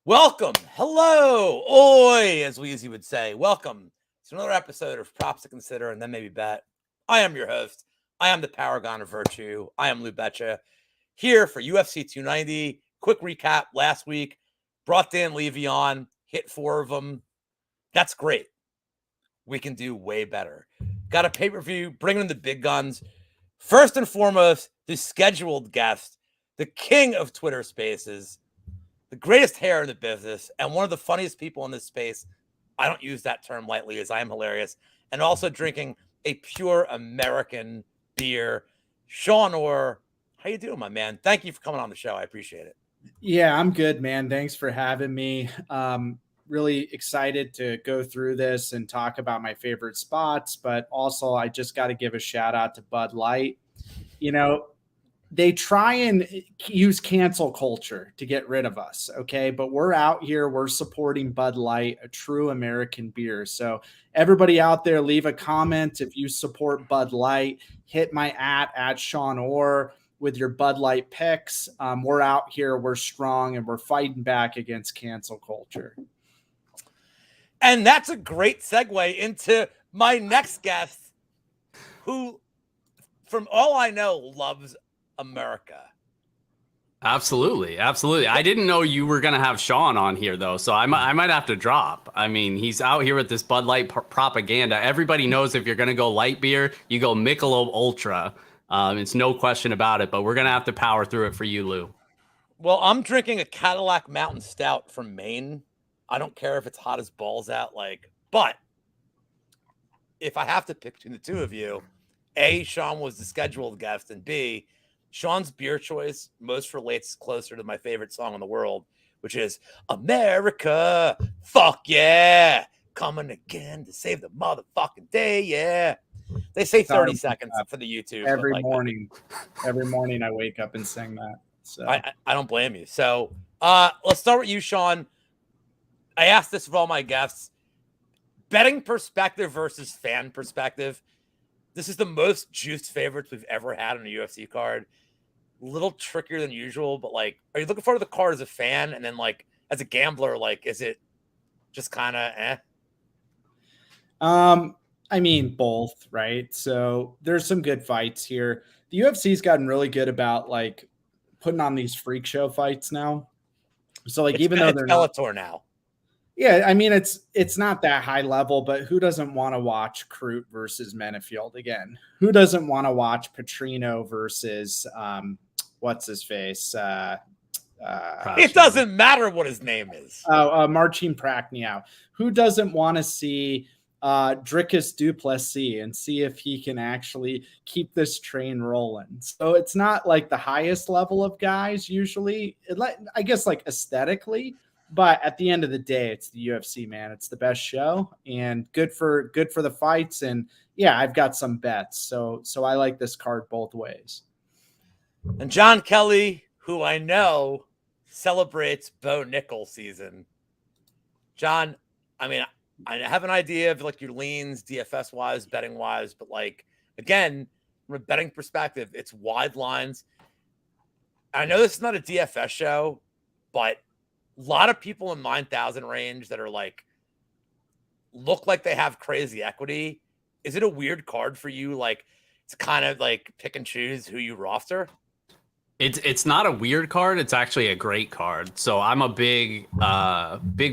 Welcome, hello, oi, as Weezy would say. Welcome to another episode of Props to Consider and Then Maybe Bet. I am your host. I am the paragon of virtue. I am Lou Betya, here for UFC 290. Quick recap last week. Brought Dan Levy on, hit 4 of them. That's great. We can do way better. Got a pay-per-view, bringing in the big guns. First and foremost, the scheduled guest, the king of Twitter Spaces, the greatest hair in the business, and one of the funniest people in this space. I don't use that term lightly, as I am hilarious. And also drinking a pure American beer. Shawn Orr, how you doing, my man? Thank you for coming on the show. I appreciate it. Yeah, I'm good, man. Thanks for having me. Really excited to go through this and talk about my favorite spots, but also I just got to give a shout out to Bud Light. You know, they try and use cancel culture to get rid of us, okay? But we're out here, we're supporting Bud Light, a true American beer. So everybody out there, leave a comment if you support Bud Light. Hit my at Shawn Orr with your Bud Light picks. We're out here, we're strong, and we're fighting back against cancel culture. And that's a great segue into my next guest, who, from all I know, loves America. Absolutely. I didn't know you were going to have Shawn on here, though, so I might have to drop. I mean, he's out here with this Bud Light propaganda. Everybody knows if you're going to go light beer, you go Michelob Ultra. It's no question about it, but we're going to have to power through it for you, Lou. Well, I'm drinking a Cadillac Mountain Stout from Maine. I don't care if it's hot as balls out, but if I have to pick between the two of you, A, Shawn was the scheduled guest, and B, Shawn's beer choice most relates closer to my favorite song in the world, which is America, fuck yeah, coming again to save the motherfucking day, yeah. They say 30 seconds for the YouTube. Every morning I wake up and sing that. So I don't blame you. So let's start with you, Shawn. I asked this of all my guests. Betting perspective versus fan perspective. This is the most juiced favorites we've ever had on a UFC card. A little trickier than usual, but are you looking forward to the card as a fan? And then as a gambler, is it just kind of eh? I mean, both, right? So there's some good fights here. The UFC's gotten really good about putting on these freak show fights now. So even though they're Bellator now. Yeah, I mean, it's not that high level, but who doesn't want to watch Crute versus Menefield again? Who doesn't want to watch Petrino versus what's his face? It doesn't matter what his name is. Marcin Prachnio. Who doesn't want to see Dricus Duplessis and see if he can actually keep this train rolling? So it's not the highest level of guys usually. I guess aesthetically. But at the end of the day, it's the UFC, man. It's the best show and good for the fights. And yeah, I've got some bets. So I like this card both ways. And John Kelly, who I know celebrates Bo Nickel season. John, I mean, I have an idea of your leans, DFS wise, betting wise, but again, from a betting perspective, it's wide lines. I know this is not a DFS show, but a lot of people in 9,000 range that are look like they have crazy equity. Is it a weird card for you? It's kind of pick and choose who you roster? It's not a weird card. It's actually a great card. So I'm a big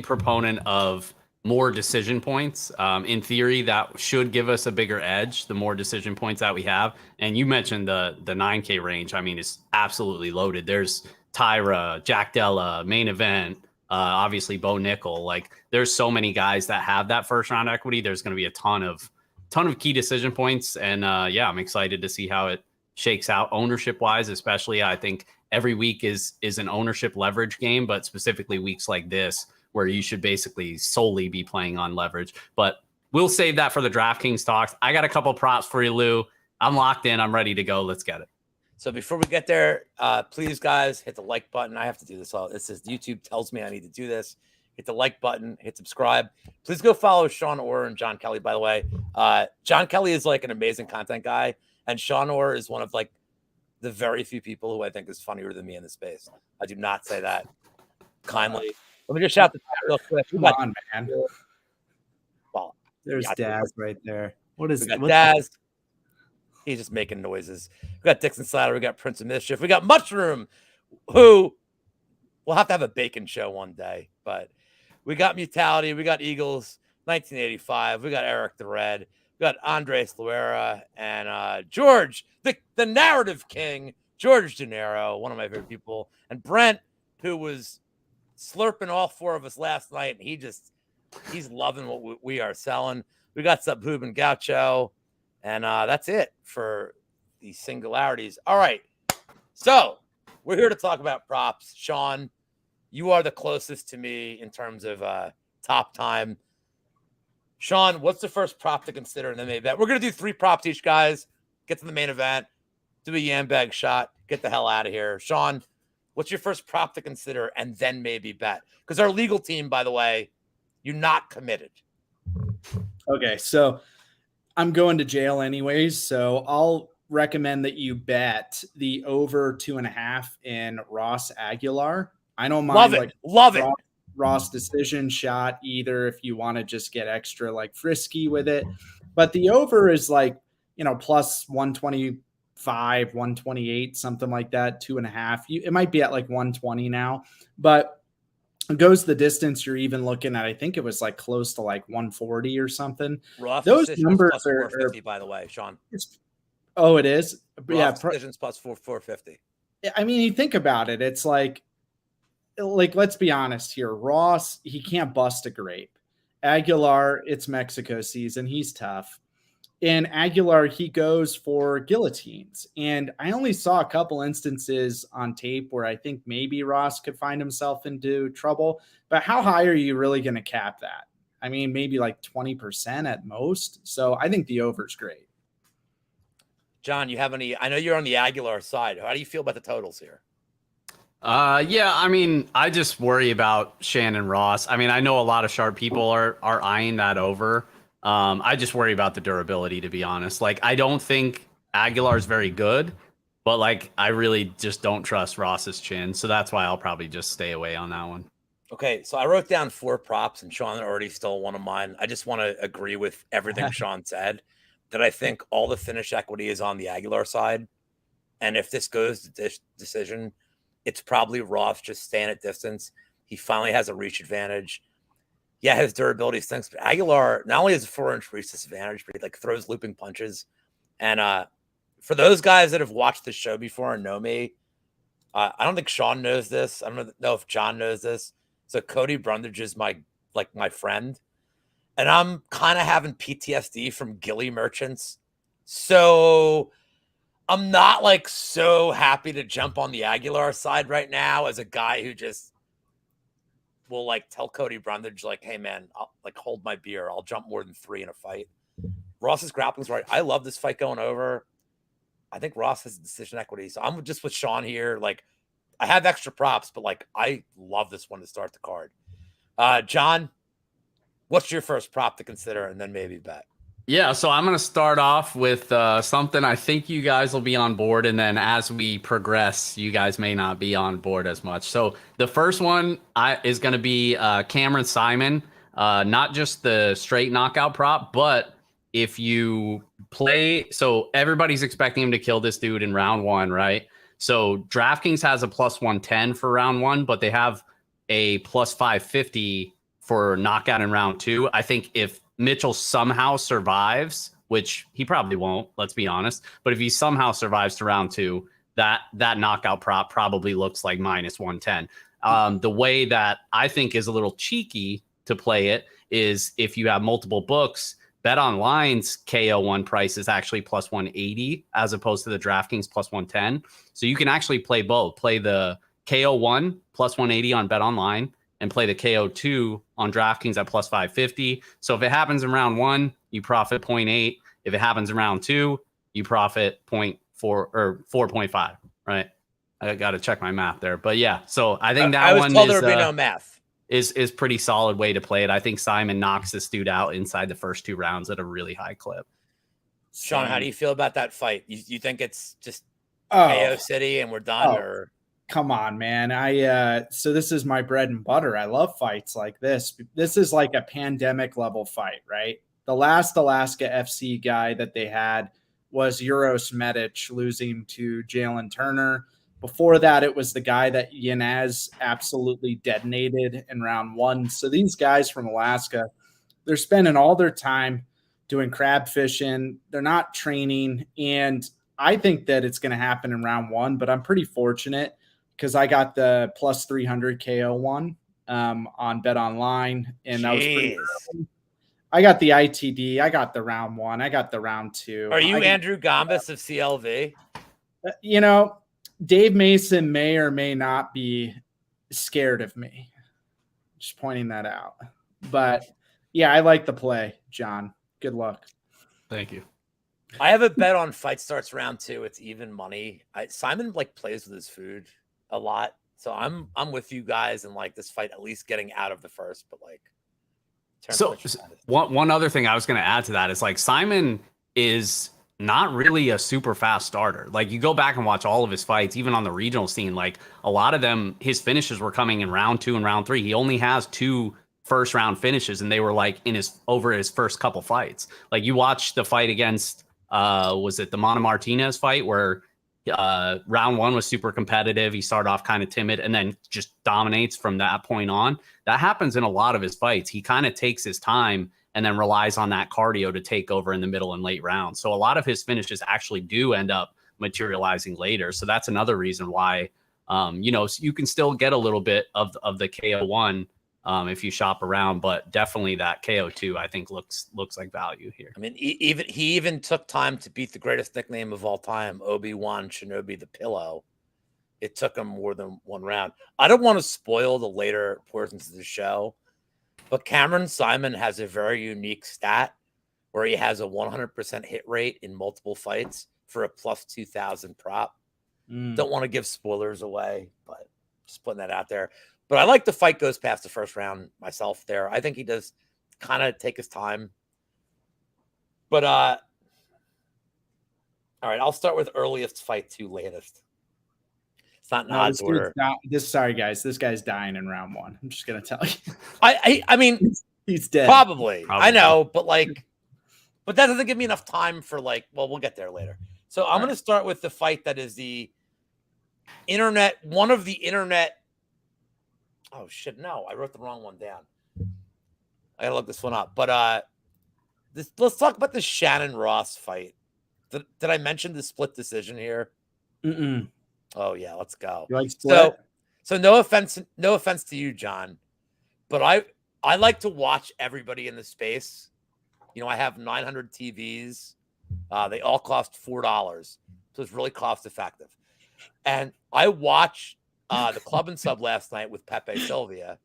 proponent of more decision points. In theory, that should give us a bigger edge, the more decision points that we have. And you mentioned the 9K range. I mean, it's absolutely loaded. There's Tyra, Jack Della, main event, obviously Bo Nickel. There's so many guys that have that first round equity. There's going to be a ton of key decision points. And yeah, I'm excited to see how it shakes out ownership wise, especially. I think every week is an ownership leverage game, but specifically weeks like this, where you should basically solely be playing on leverage. But we'll save that for the DraftKings talks. I got a couple props for you, Lou. I'm locked in. I'm ready to go. Let's get it. So before we get there, please, guys, hit the like button. I have to do this all. This is YouTube tells me I need to do this. Hit the like button, hit subscribe. Please go follow Shawn Orr and John Kelly, by the way. John Kelly is an amazing content guy, and Shawn Orr is one of the very few people who I think is funnier than me in the space. I do not say that kindly. Let me just shout the chat real quick. Come on, man. Well, There's Daz right there. What is we got what's Daz? He's just making noises. We got Dixon Slatter. We got Prince of Mischief. We got Mushroom, who we'll have to have a bacon show one day. But we got Mutality. We got Eagles 1985. We got Eric the Red. We got Andres Luera and George, the narrative king, George De Niro, one of my favorite people, and Brent, who was slurping all four of us last night, and he's loving what we are selling. We got Subhub and Gaucho, and that's it for the singularities. All right, so we're here to talk about props. Shawn, you are the closest to me in terms of top time. Shawn, what's the first prop to consider in the main event? We're going to do 3 props each, guys. Get to the main event, do a Yambag shot, get the hell out of here. Shawn, what's your first prop to consider and then maybe bet? Because our legal team, by the way, you're not committed. Okay, so I'm going to jail anyways, so I'll recommend that you bet the over 2.5 in Ross Aguilar. I don't mind. Love it. Ross decision shot either if you want to just get extra like frisky with it. But the over is like, plus 125, 128, something like that, 2.5. It might be at like 120 now, but it goes the distance. You're even looking at, I think it was like close to like 140 or something. Ross those numbers plus 450, by the way, Shawn. Oh, it is? Ross decisions plus 450. I mean, you think about it. It's like, let's be honest here. Ross, he can't bust a grape. Aguilar, it's Mexico season. He's tough. And Aguilar, he goes for guillotines. And I only saw a couple instances on tape where I think maybe Ross could find himself into trouble. But how high are you really going to cap that? I mean, maybe like 20% at most. So I think the over is great. John, you have any? I know you're on the Aguilar side. How do you feel about the totals here? Yeah, I mean, I just worry about Shannon Ross. I mean, I know a lot of sharp people are eyeing that over. I just worry about the durability, to be honest. Like, I don't think Aguilar's very good, but like, I really just don't trust Ross's chin. So that's why I'll probably just stay away on that one. Okay, so I wrote down 4 props, and Shawn already stole one of mine. I just want to agree with everything Shawn said, that I think all the finish equity is on the Aguilar side. And if this goes to decision, it's probably Ross just staying at distance. He finally has a reach advantage. Yeah, his durability stinks, but Aguilar not only has a 4-inch reach disadvantage, but he like throws looping punches. And for those guys that have watched the show before and know me, I don't think Shawn knows this. I don't know if John knows this. So Cody Brundage is my friend. And I'm kind of having PTSD from Gilly merchants. So I'm not like so happy to jump on the Aguilar side right now as a guy who just will like tell Cody Brundage, like, hey man, I'll like hold my beer. I'll jump more than 3 in a fight. Ross's grappling's right. I love this fight going over. I think Ross has decision equity. So I'm just with Shawn here. Like, I have extra props, but like, I love this one to start the card. John, what's your first prop to consider and then maybe bet? Yeah, so I'm going to start off with something I think you guys will be on board, and then as we progress, you guys may not be on board as much. So the first one is going to be Cameron Simon, not just the straight knockout prop, but if you play, so everybody's expecting him to kill this dude in round 1, right? So DraftKings has a plus 110 for round 1, but they have a plus 550 for knockout in round 2. I think if Mitchell somehow survives, which he probably won't, let's be honest, but if he somehow survives to round 2, that knockout prop probably looks like minus 110. The way that I think is a little cheeky to play it is if you have multiple books, BetOnline's KO1 price is actually plus 180 as opposed to the DraftKings plus 110. So you can actually play both. Play the KO1 plus 180 on BetOnline and play the KO2 on DraftKings at plus 550. So if it happens in round 1, you profit 0.8. If it happens in round 2, you profit 0.4 or 4.5, right? I got to check my math there. But yeah, so I think that one there would be no math. Is pretty solid way to play it. I think Simon knocks this dude out inside the first 2 rounds at a really high clip. Shawn, how do you feel about that fight? You think it's just KO City and we're done? Or come on, man. So this is my bread and butter. I love fights like this. This is like a pandemic level fight, right? The last Alaska FC guy that they had was Uros Medic losing to Jalen Turner. Before that, it was the guy that Yanez absolutely detonated in round 1. So these guys from Alaska, they're spending all their time doing crab fishing. They're not training. And I think that it's going to happen in round 1, but I'm pretty fortunate because I got the plus 300 KO one on Bet Online. And that was pretty early. I got the ITD. I got the round 1. I got the round 2. Are you Andrew Gomes of CLV? You know, Dave Mason may or may not be scared of me. Just pointing that out. But yeah, I like the play, John. Good luck. Thank you. I have a bet on fight starts round 2. It's even money. Simon like plays with his food a lot. So I'm with you guys and like this fight at least getting out of the first, but like so one other thing I was going to add to that is like Simon is not really a super fast starter. Like you go back and watch all of his fights, even on the regional scene, like a lot of them, his finishes were coming in round 2 and round 3. He only has 2 first round finishes and they were like in over his first couple fights. Like you watch the fight against, was it the Mana Martinez fight where round 1 was super competitive. He started off kind of timid and then just dominates from that point on. That happens in a lot of his fights. He kind of takes his time and then relies on that cardio to take over in the middle and late rounds. So a lot of his finishes actually do end up materializing later. So that's another reason why, you can still get a little bit of the KO1 if you shop around, but definitely that KO2 I think looks like value here. I mean, he even took time to beat the greatest nickname of all time, Obi-Wan Shinobi the Pillow. It took him more than 1 round. I don't want to spoil the later portions of the show, but Cameron Simon has a very unique stat where he has a 100% hit rate in multiple fights for a plus 2,000 prop. Don't want to give spoilers away, but just putting that out there. But I like the fight goes past the first round myself there. I think he does kind of take his time. But all right, I'll start with earliest fight to latest. It's not in odds order. Sorry, guys. This guy's dying in round 1. I'm just going to tell you. I mean, he's dead. Probably. I know, but that doesn't give me enough time for we'll get there later. So I'm going to start with the fight that is the internet, one of the internet. Oh shit! No, I wrote the wrong one down. I gotta look this one up. But let's talk about the Shannon Ross fight. Did I mention the split decision here? Mm-mm. Oh yeah, let's go. You like split? So no offense to you, John, but I like to watch everybody in the space. I have 900 TVs. They all cost $4, so it's really cost effective. And I watched the club and sub last night with Pepe Sylvia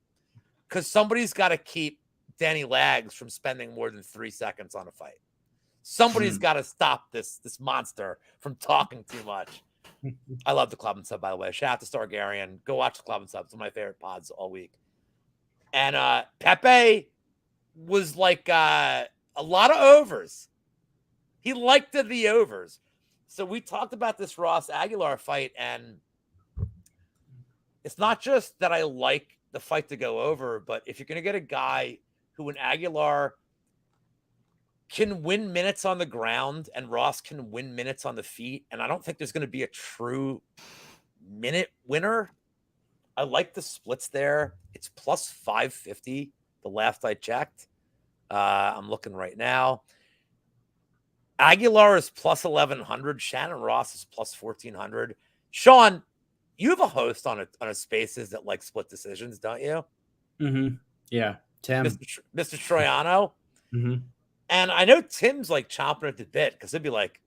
because somebody's got to keep Danny Lags from spending more than 3 seconds on a fight. Somebody's got to stop this monster from talking too much. I love the club and sub, by the way. Shout out to Stargarian. Go watch the club and sub. It's one of my favorite pods all week. And Pepe was like a lot of overs. He liked the overs. So we talked about this Ross Aguilar fight, and it's not just that I like the fight to go over, but if you're going to get a guy who in Aguilar can win minutes on the ground and Ross can win minutes on the feet, and I don't think there's going to be a true minute winner. I like the splits there. It's plus 550 the last I checked. I'm looking right now. Aguilar is plus 1,100. Shannon Ross is plus 1,400. Shawn, you have a host on a Spaces that like split decisions, don't you? Mm-hmm. Yeah, Tim. Mr. Troiano. Mm-hmm. And I know Tim's like chomping at the bit because it'd be like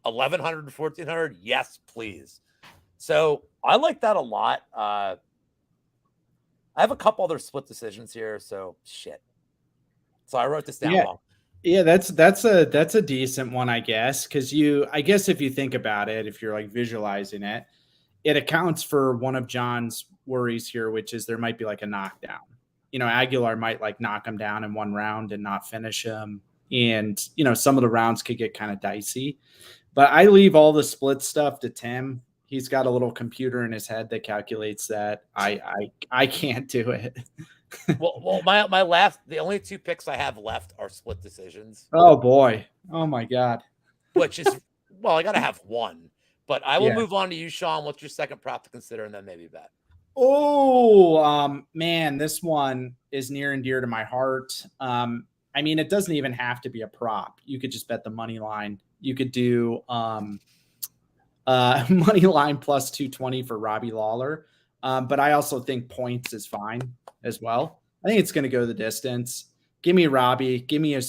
1,100 to 1,400. Yes, please. So I like that a lot. I have a couple other split decisions here. So shit. So I wrote this down wrong. Yeah, that's a decent one, I guess, because I guess if you think about it, if you're like visualizing it, it accounts for one of John's worries here, which is there might be like a knockdown. Aguilar might like knock him down in 1 round and not finish him. And, some of the rounds could get kind of dicey. But I leave all the split stuff to Tim. He's got a little computer in his head that calculates that. I can't do it. well, the only 2 picks I have left are split decisions. Oh boy. Oh my God. Which is, well, I got to have one. But I will Yeah. move on to you, Sean. What's your second prop to consider, and then maybe bet? Oh, man, this one is near and dear to my heart. I mean, it doesn't even have to be a prop. You could just bet the money line. You could do money line plus 220 for Robbie Lawler. But I also think points is fine as well. I think it's going to go the distance. Give me Robbie. Give me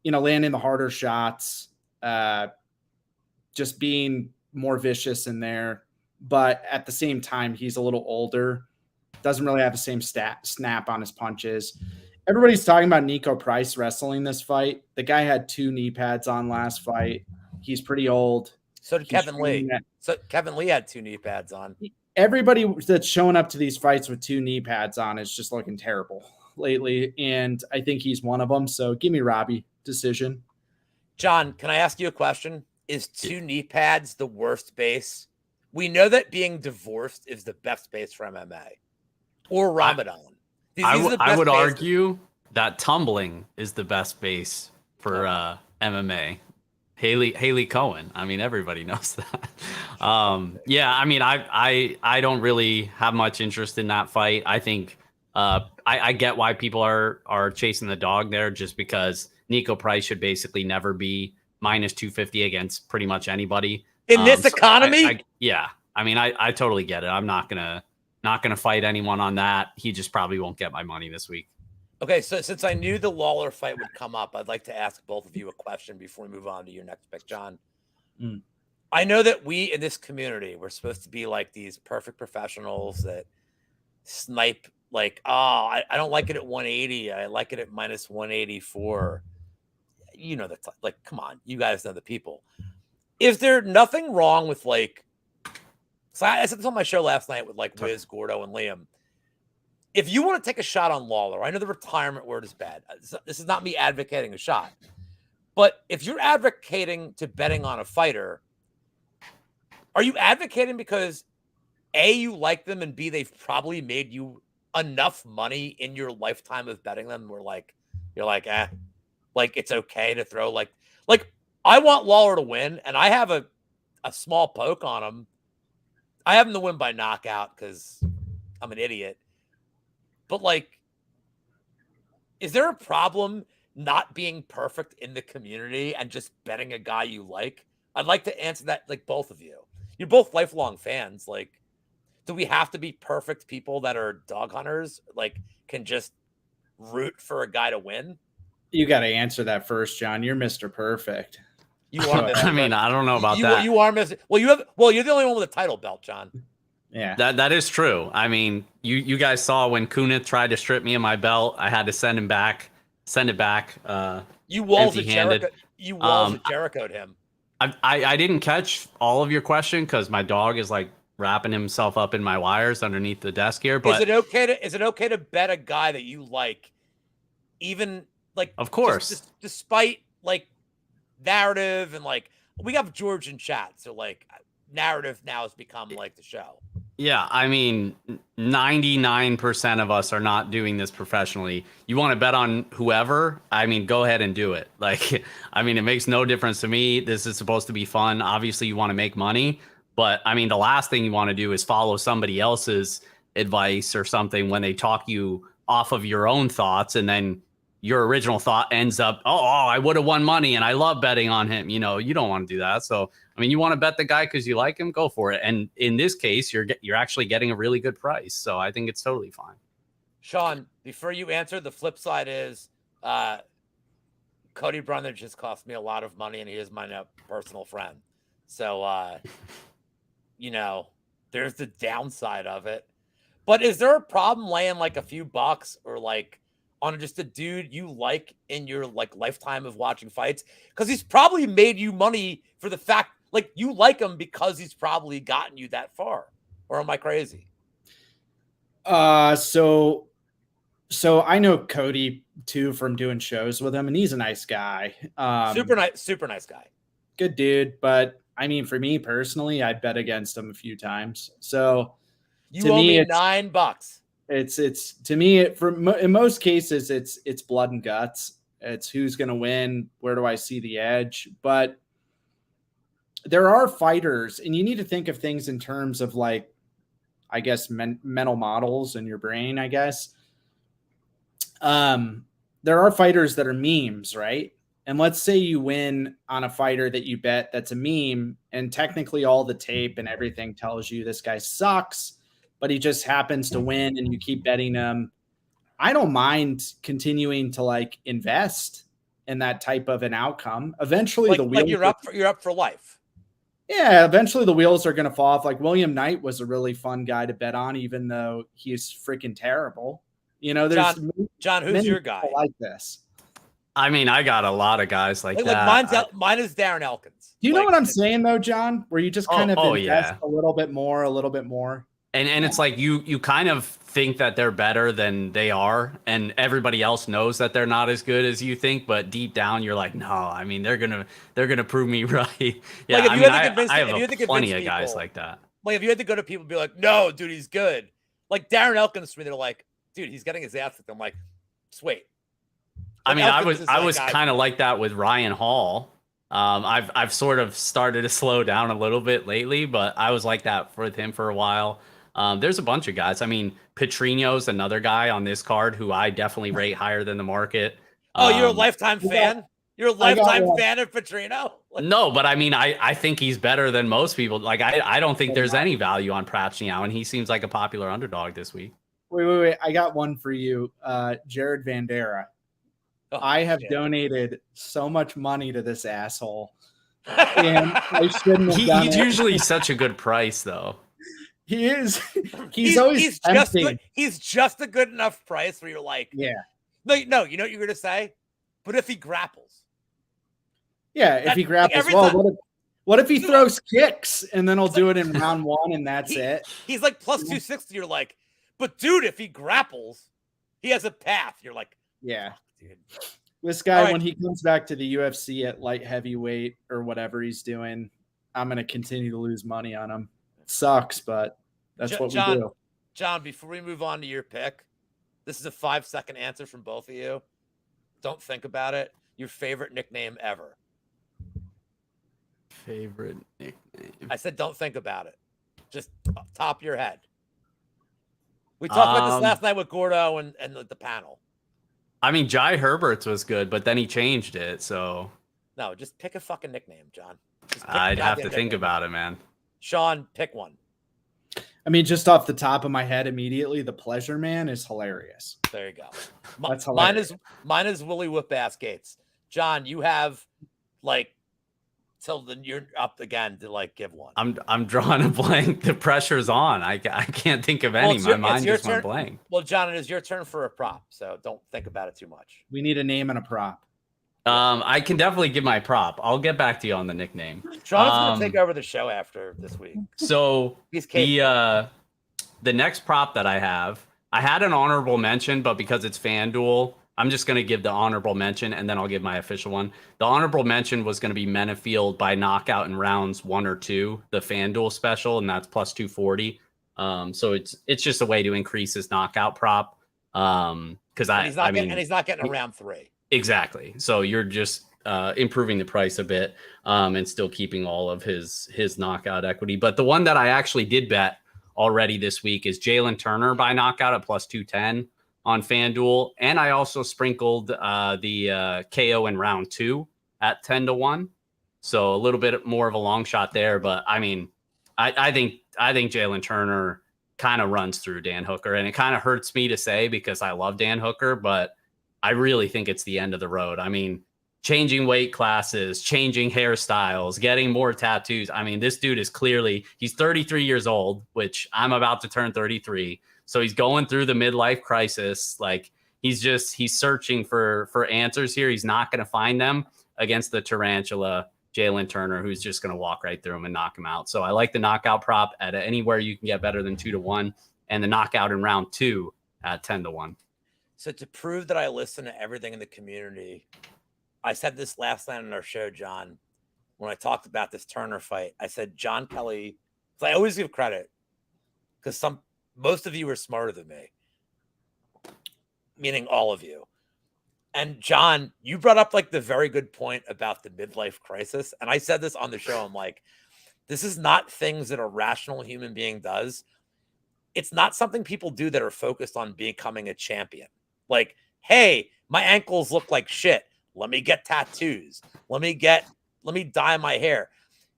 landing the harder shots, just being more vicious in there. But at the same time, he's a little older. Doesn't really have the same snap on his punches. Everybody's talking about Nico Price wrestling this fight. The guy had 2 knee pads on last fight. He's pretty old. So did Kevin Lee. So Kevin Lee had 2 knee pads on. Everybody that's showing up to these fights with 2 knee pads on is just looking terrible lately. And I think he's one of them. So give me Robbie. Decision. John, can I ask you a question? Is 2 knee pads the worst base? We know that being divorced is the best base for MMA or Ramadan. I would argue that tumbling is the best base for MMA. Haley Cohen. I mean, everybody knows that. Yeah, I mean, I don't really have much interest in that fight. I think I get why people are chasing the dog there, just because Nico Price should basically never be minus 250 against pretty much anybody in this economy. I mean, I totally get it. I'm not gonna fight anyone on that. He just probably won't get my money this week. Okay, so since I knew the Lawler fight would come up, I'd like to ask both of you a question before we move on to your next pick, John. I know that we in this community, we're supposed to be like these perfect professionals that snipe like, I don't like it at 180. I like it at minus 184. You know, that's like, come on, you guys know the people. Is there nothing wrong with like, so I said this on my show last night with like Wiz, Gordo, and Liam. If you want to take a shot on Lawler, I know the retirement word is bad. This is not me advocating a shot. But if you're advocating to betting on a fighter, are you advocating because A, you like them, and B, they've probably made you enough money in your lifetime of betting them where like you're like, like it's okay to throw like I want Lawler to win, and I have a small poke on him. I have him to win by knockout because I'm an idiot. But like, is there a problem not being perfect in the community and just betting a guy you like? I'd like to answer that, like both of you. You're both lifelong fans. Like, do we have to be perfect people that are dog hunters? Like, can just root for a guy to win? You got to answer that first, John. You're Mr. Perfect. You are. I mean, I don't know about that. You are Mr. Well, you're the only one with a title belt, John. Yeah, that is true. I mean, you guys saw when Kunith tried to strip me of my belt, I had to send it back. You walls of Jericho. You walls of Jericho'd him. I didn't catch all of your question because my dog is like wrapping himself up in my wires underneath the desk here. But is it okay to bet a guy that you like, even like, of course, despite like narrative and like we got George in chat, so like narrative now has become like the show. Yeah, I mean, 99% of us are not doing this professionally. You want to bet on whoever? I mean, go ahead and do it. Like, I mean, it makes no difference to me. This is supposed to be fun. Obviously, you want to make money. But, I mean, the last thing you want to do is follow somebody else's advice or something when they talk you off of your own thoughts. And then your original thought ends up, oh, I would have won money and I love betting on him. You know, you don't want to do that. So, I mean, you want to bet the guy because you like him, go for it. And in this case, you're actually getting a really good price. So I think it's totally fine. Sean, before you answer, the flip side is Cody Brundage just cost me a lot of money and he is my personal friend. So, you know, there's the downside of it. But is there a problem laying like a few bucks or like on just a dude you like in your like lifetime of watching fights? Because he's probably made you money for the fact like you like him because he's probably gotten you that far. Or am I crazy? So I know Cody too from doing shows with him, and he's a nice guy. Super nice guy. Good dude, but I mean, for me personally, I bet against him a few times. So You to owe me, me it's $9. it's to me in most cases it's blood and guts. It's who's going to win. Where do I see the edge? But there are fighters, and you need to think of things in terms of like, I guess, mental models in your brain, I guess. There are fighters that are memes, right? And let's say you win on a fighter that you bet that's a meme, and technically all the tape and everything tells you this guy sucks, but he just happens to win and you keep betting him. I don't mind continuing to like invest in that type of an outcome. Eventually the wheels you're up for life. Yeah, eventually the wheels are going to fall off. Like William Knight was a really fun guy to bet on, even though he's freaking terrible. You know, there's John, who's your guy like this? I mean, I got a lot of guys like that. Mine is Darren Elkins. Do you know what I'm saying though, John? Where you just kind of invest a little bit more. And it's like you kind of think that they're better than they are, and everybody else knows that they're not as good as you think, but deep down you're like, no, I mean they're gonna prove me right. Yeah, like, I have plenty of guys like that. Like if you had to go to people and be like, no, dude, he's good. Like Darren Elkins to me, they're like, dude, he's getting his ass kicked. I'm like, sweet. I mean, I was kind of like that with Ryan Hall. I've sort of started to slow down a little bit lately, but I was like that with him for a while. There's a bunch of guys. I mean, Petrino's another guy on this card who I definitely rate higher than the market. Oh, you're a lifetime fan? You're a lifetime fan of Petrino? No, but I mean, I think he's better than most people. Like, I don't think there's any value on Petrino, and he seems like a popular underdog this week. Wait. I got one for you. Jared Vandera. Oh, I have donated so much money to this asshole. And I shouldn't have done He's usually such a good price, though. He is. He's always tempting. He's just a good enough price where you're like, yeah. No, you know what you're going to say? But if he grapples. Yeah, if he grapples. Well, what if he throws kicks and then he'll do it in round one and that's it? He's like plus 260. You're like, but dude, if he grapples, he has a path. You're like, yeah. Dude. This guy, when he comes back to the UFC at light heavyweight or whatever he's doing, I'm going to continue to lose money on him. It sucks, but that's what we do. John, before we move on to your pick, this is a 5-second answer from both of you. Don't think about it. Your favorite nickname ever. Favorite nickname. I said don't think about it. Just top your head. We talked about this last night with Gordo and the panel. I mean, Jai Herbert's was good, but then he changed it, so... No, just pick a fucking nickname, John. I'd have to think about it, man. Sean, pick one. I mean, just off the top of my head immediately, the Pleasure Man is hilarious. There you go. That's hilarious. Mine is Willie Whip-Ass Gates. John, you have, like, till then you're up again to, like, give one. I'm drawing a blank. The pressure's on. I can't think of any. My mind just went blank. Well, John, it is your turn for a prop, so don't think about it too much. We need a name and a prop. I can definitely give my prop. I'll get back to you on the nickname. Sean's gonna take over the show after this week. So the next prop that I had an honorable mention, but because it's FanDuel, I'm just gonna give the honorable mention and then I'll give my official one. The honorable mention was gonna be Menefield by knockout in rounds 1 or 2, the FanDuel special, and that's plus 240. So it's just a way to increase his knockout prop. Because he's not getting a round 3. Exactly. So you're just improving the price a bit and still keeping all of his knockout equity. But the one that I actually did bet already this week is Jalen Turner by knockout at plus 210 on FanDuel. And I also sprinkled the KO in round 2 at 10-1. So a little bit more of a long shot there. But I mean, I think Jalen Turner kind of runs through Dan Hooker. And it kind of hurts me to say because I love Dan Hooker, but I really think it's the end of the road. I mean, changing weight classes, changing hairstyles, getting more tattoos. I mean, this dude is he's 33 years old, which I'm about to turn 33. So he's going through the midlife crisis. Like he's searching for answers here. He's not going to find them against the tarantula, Jalen Turner, who's just going to walk right through him and knock him out. So I like the knockout prop at anywhere you can get better than 2-1 and the knockout in round 2 at 10-1. So to prove that I listen to everything in the community, I said this last night on our show, John. when I talked about this Turner fight. I said John Kelly, because I always give credit, because most of you are smarter than me, meaning all of you. And John, you brought up like the very good point about the midlife crisis. And I said this on the show. I'm like, this is not things that a rational human being does. It's not something people do that are focused on becoming a champion. Like, hey, my ankles look like shit. Let me get tattoos. Let me dye my hair.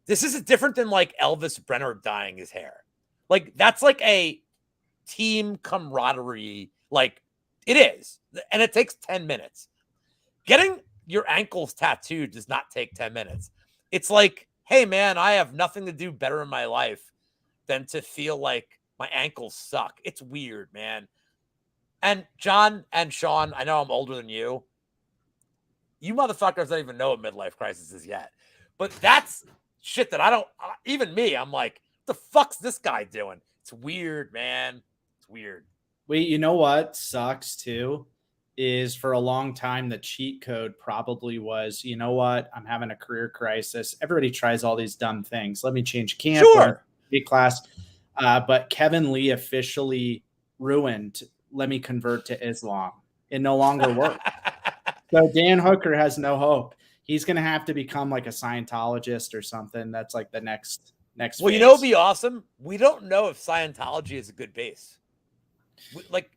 This is different than like Elvis Brenner dyeing his hair. Like, that's like a team camaraderie. Like, it is. And it takes 10 minutes. Getting your ankles tattooed does not take 10 minutes. It's like, hey, man, I have nothing to do better in my life than to feel like my ankles suck. It's weird, man. And John and Shawn, I know I'm older than you. You motherfuckers don't even know what midlife crisis is yet. But that's shit that I don't, even me, I'm like, what the fuck's this guy doing? It's weird, man. It's weird. Wait, you know what sucks too? Is for a long time, the cheat code probably was, you know what? I'm having a career crisis. Everybody tries all these dumb things. Let me change camp. Sure. Class. But Kevin Lee officially ruined, let me convert to Islam. It no longer works. So Dan Hooker has no hope. He's going to have to become like a Scientologist or something. That's like the next. Well, phase. you know, it'd be awesome. We don't know if Scientology is a good base. Like,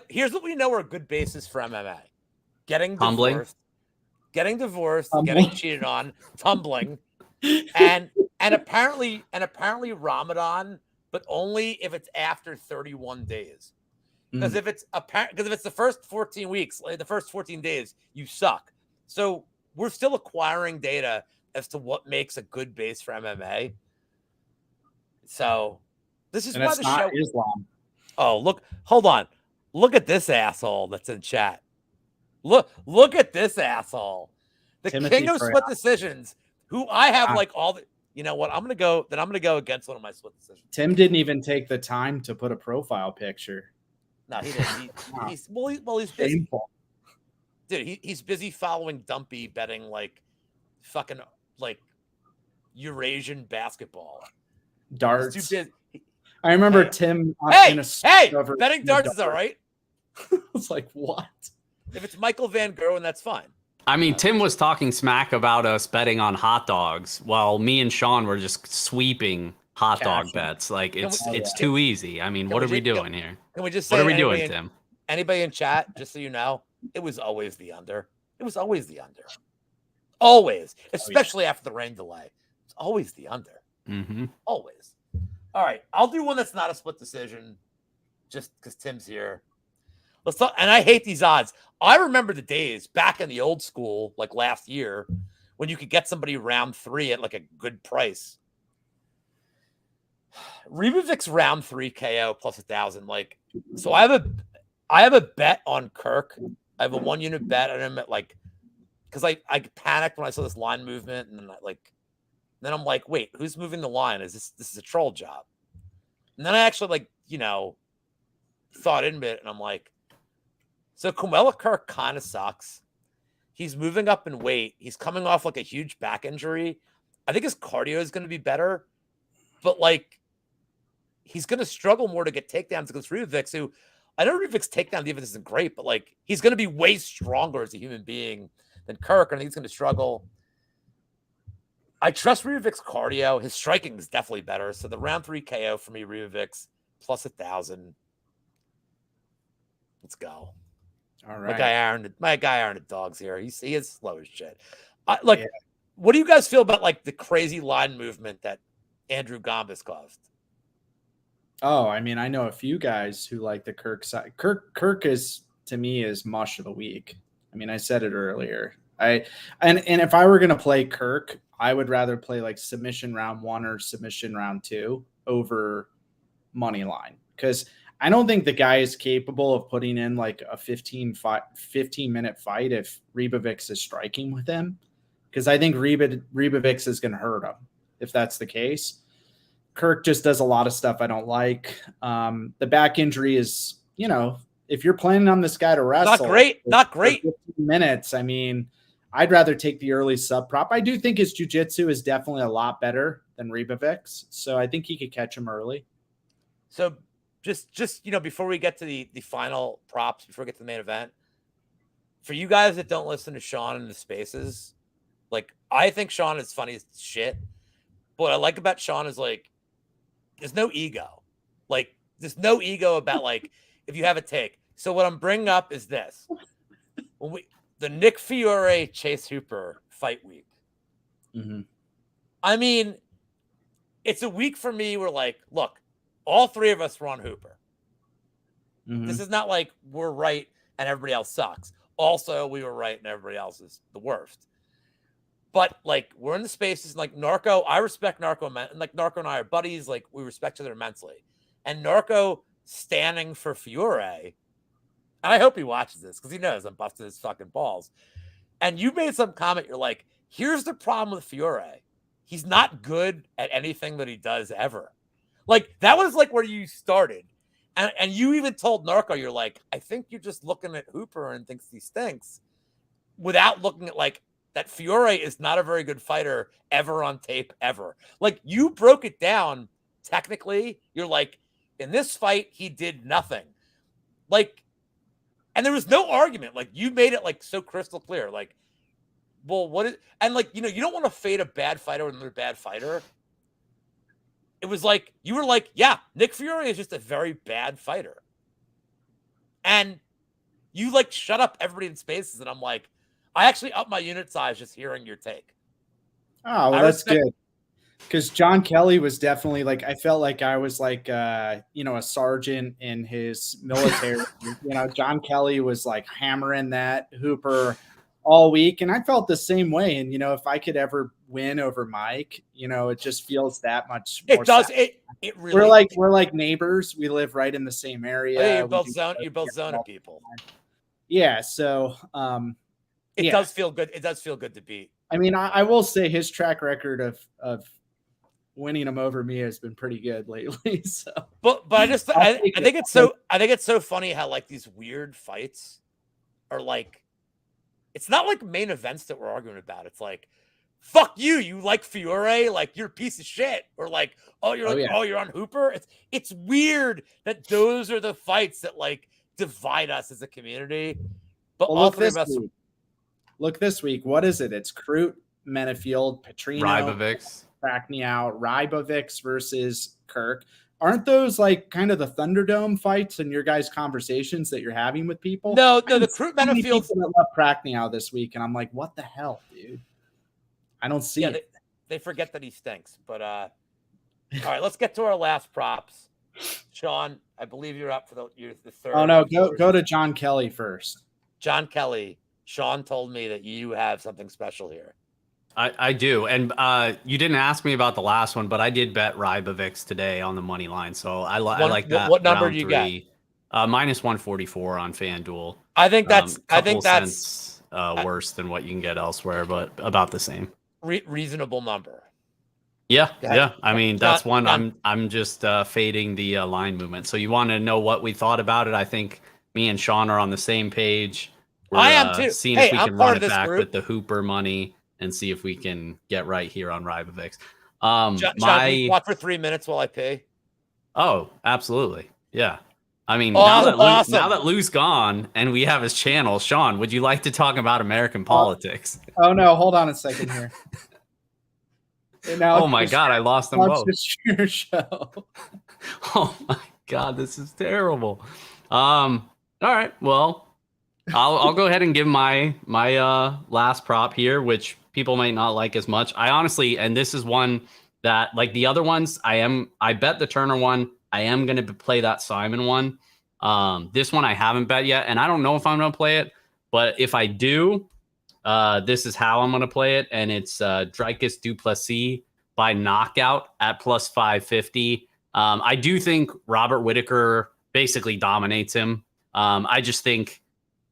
here's what we know are good bases for MMA: getting divorced, getting cheated on, tumbling, and apparently Ramadan, but only if it's after 31 days. Because if it's the first 14 weeks, like the first 14 days, you suck. So we're still acquiring data as to what makes a good base for MMA. So this is why the show. Islam. Oh, look! Hold on. Look at this asshole that's in chat. Look at this asshole. The Timothy king of Freya. split decisions. Who I have like all the. You know what? I'm gonna go against one of my split decisions. Tim didn't even take the time to put a profile picture. No, he didn't. He's busy. Shameful. Dude, he's busy following Dumpy betting like fucking like Eurasian basketball. Darts. He's too busy. I remember Tim. Betting darts is all right. It's like, what? If it's Michael Van Gerwen, that's fine. I mean, Tim was talking smack about us betting on hot dogs while me and Shawn were just sweeping hot dog bets. Like, it's too easy. I mean, what are we doing here? Can we just say what are we doing, Tim? Anybody in chat, just so you know, it was always the under. It was always the under. Always. Especially after the rain delay. It's always the under. Mm-hmm. Always. All right. I'll do one that's not a split decision just because Tim's here. Let's talk. And I hate these odds. I remember the days back in the old school, like last year, when you could get somebody round 3 at like a good price. Rebovic's round 3 KO plus 1,000. Like, so I have a bet on Kirk. I have a 1-unit bet on him at like, because I panicked when I saw this line movement, and then I'm like, wait, who's moving the line? This is a troll job? And then I actually thought into it, and I'm like, so Kumela Kirk kind of sucks. He's moving up in weight. He's coming off like a huge back injury. I think his cardio is going to be better, but like, he's going to struggle more to get takedowns against Rebovic's, who I know Rebovic's takedown defense isn't great, but like, he's going to be way stronger as a human being than Kirk, and I think he's going to struggle. I trust Rebovic's cardio. His striking is definitely better. So the round 3 KO for me, Rebovic's plus 1,000. Let's go. All right. My guy Aaron the Dog's here. He is slow as shit. What do you guys feel about like the crazy line movement that Andrew Gomes caused? Oh, I mean, I know a few guys who like the Kirk side. Kirk is, to me, is mush of the week. I mean, I said it earlier. And if I were going to play Kirk, I would rather play like submission round 1 or submission round 2 over money line, because I don't think the guy is capable of putting in like a 15-minute fight if Rebovic's is striking with him, because I think Rebovic's is going to hurt him if that's the case. Kirk just does a lot of stuff I don't like. The back injury is, if you're planning on this guy to wrestle, not great. for 15 minutes, I mean, I'd rather take the early sub prop. I do think his jiu-jitsu is definitely a lot better than Rybavic's, so I think he could catch him early. So just before we get to the final props, before we get to the main event, for you guys that don't listen to Shawn in the spaces, like, I think Shawn is funny as shit. But what I like about Shawn is, like, there's no ego. Like, there's no ego about, like, if you have a take. So what I'm bringing up is this. The Nick Fiore Chase Hooper fight week. Mm-hmm. I mean, it's a week for me where, like, look, all three of us were on Hooper. Mm-hmm. This is not like we're right and everybody else sucks. Also, we were right and everybody else is the worst. But, like, we're in the spaces, like, Narco, I respect Narco, and, like, Narco and I are buddies. Like, we respect each other immensely. And Narco standing for Fiore, and I hope he watches this because he knows I'm busting his fucking balls. And you made some comment. You're like, here's the problem with Fiore. He's not good at anything that he does ever. Like, that was, like, where you started. And you even told Narco, you're like, I think you're just looking at Hooper and thinks he stinks without looking at, like, that Fiore is not a very good fighter ever on tape, ever. Like, you broke it down technically. You're like, in this fight, he did nothing. Like, and there was no argument. Like, you made it, like, so crystal clear. Like, well, what is, and, like, you don't want to fade a bad fighter with another bad fighter. It was like, you were like, yeah, Nick Fiore is just a very bad fighter. And you, like, shut up everybody in spaces. And I'm like, I actually upped my unit size just hearing your take. Oh, well, that's good. Because John Kelly was definitely, like, I felt like I was like, a sergeant in his military. John Kelly was, like, hammering that Hooper all week. And I felt the same way. And, if I could ever win over Mike, it just feels that much more. It does. sad. It really. We're like neighbors. We live right in the same area. You're both zona people. Yeah. So, it does feel good. It does feel good to beat. I mean, I will say his track record of winning him over me has been pretty good lately. So, but I think it's so funny how, like, these weird fights are, like, it's not like main events that we're arguing about. It's like, fuck you, you like Fiore, like, you're a piece of shit, or like, you're on Hooper. It's weird that those are the fights that, like, divide us as a community. But all three of us. Look this week. What is it? It's Crute, Menafield, Petrino, Rybavix, Pacquiao, Rybavix versus Kirk. Aren't those, like, kind of the Thunderdome fights in your guys' conversations that you're having with people? No, the Crute Menafield that love Pacquiao this week, and I'm like, what the hell, dude? I don't see it. They forget that he stinks. But all right, let's get to our last props. Shawn, I believe you're up for the third. Oh no, go to John Kelly first. John Kelly. Shawn told me that you have something special here. I do. And you didn't ask me about the last one, but I did bet Rybavix today on the money line. So I like that. What number do you get? Minus 144 on FanDuel. I think that's cents worse than what you can get elsewhere, but about the same. Reasonable number. Yeah. I mean, that's one. I'm just fading the line movement. So you want to know what we thought about it? I think me and Shawn are on the same page. I am too. Seeing if we can run it back with the Hooper money and see if we can get right here on Rybavix. John, can you walk for 3 minutes while I pay? Oh, absolutely. Yeah. I mean, awesome. now that Lou's gone and we have his channel, Shawn, would you like to talk about American politics? Oh no, hold on a second here. Oh my God, I lost them both. Your show. Oh my God, this is terrible. All right, well, I'll go ahead and give my last prop here, which people might not like as much. I honestly, and this is one that, like the other ones, I bet the Turner one. I am going to play that Simon one. This one I haven't bet yet, and I don't know if I'm going to play it, but if I do, this is how I'm going to play it, and it's Dricus du Plessis by knockout at plus 550. I do think Robert Whittaker basically dominates him. I just think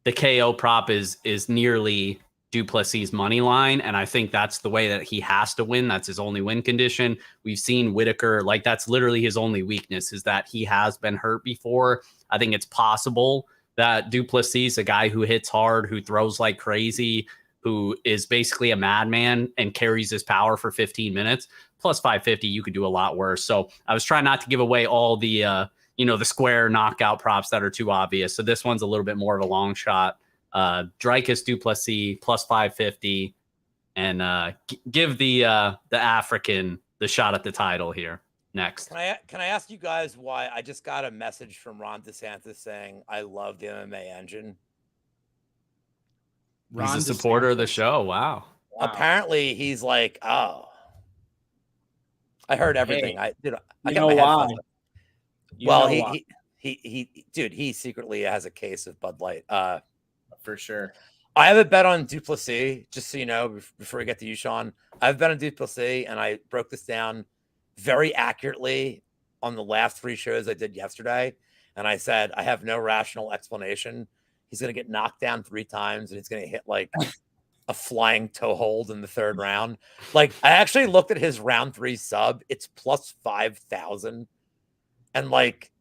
the KO prop is nearly du Plessis' money line, and I think that's the way that he has to win. That's his only win condition. We've seen Whittaker, like, that's literally his only weakness, is that he has been hurt before. I think it's possible that du Plessis, a guy who hits hard, who throws like crazy, who is basically a madman and carries his power for 15 minutes. Plus 550, you could do a lot worse. So I was trying not to give away all the the square knockout props that are too obvious. So this one's a little bit more of a long shot. Dricus du Plessis plus 550, and give the African the shot at the title here. Next. Can I ask you guys why I just got a message from Ron DeSantis saying I love the MMA engine? He's a supporter of the show. Wow. Apparently he's like, oh, I heard everything. Hey, I you got know my why? headphones. Well, he secretly has a case of Bud Light. For sure. I have a bet on du Plessis, just so you know, before we get to you, Sean. I have a bet on du Plessis, and I broke this down very accurately on the last 3 shows I did yesterday. And I said, I have no rational explanation. He's going to get knocked down 3 times, and he's going to hit like a flying toe hold in the 3rd round. Like, I actually looked at his round 3 sub. It's plus 5,000. And like,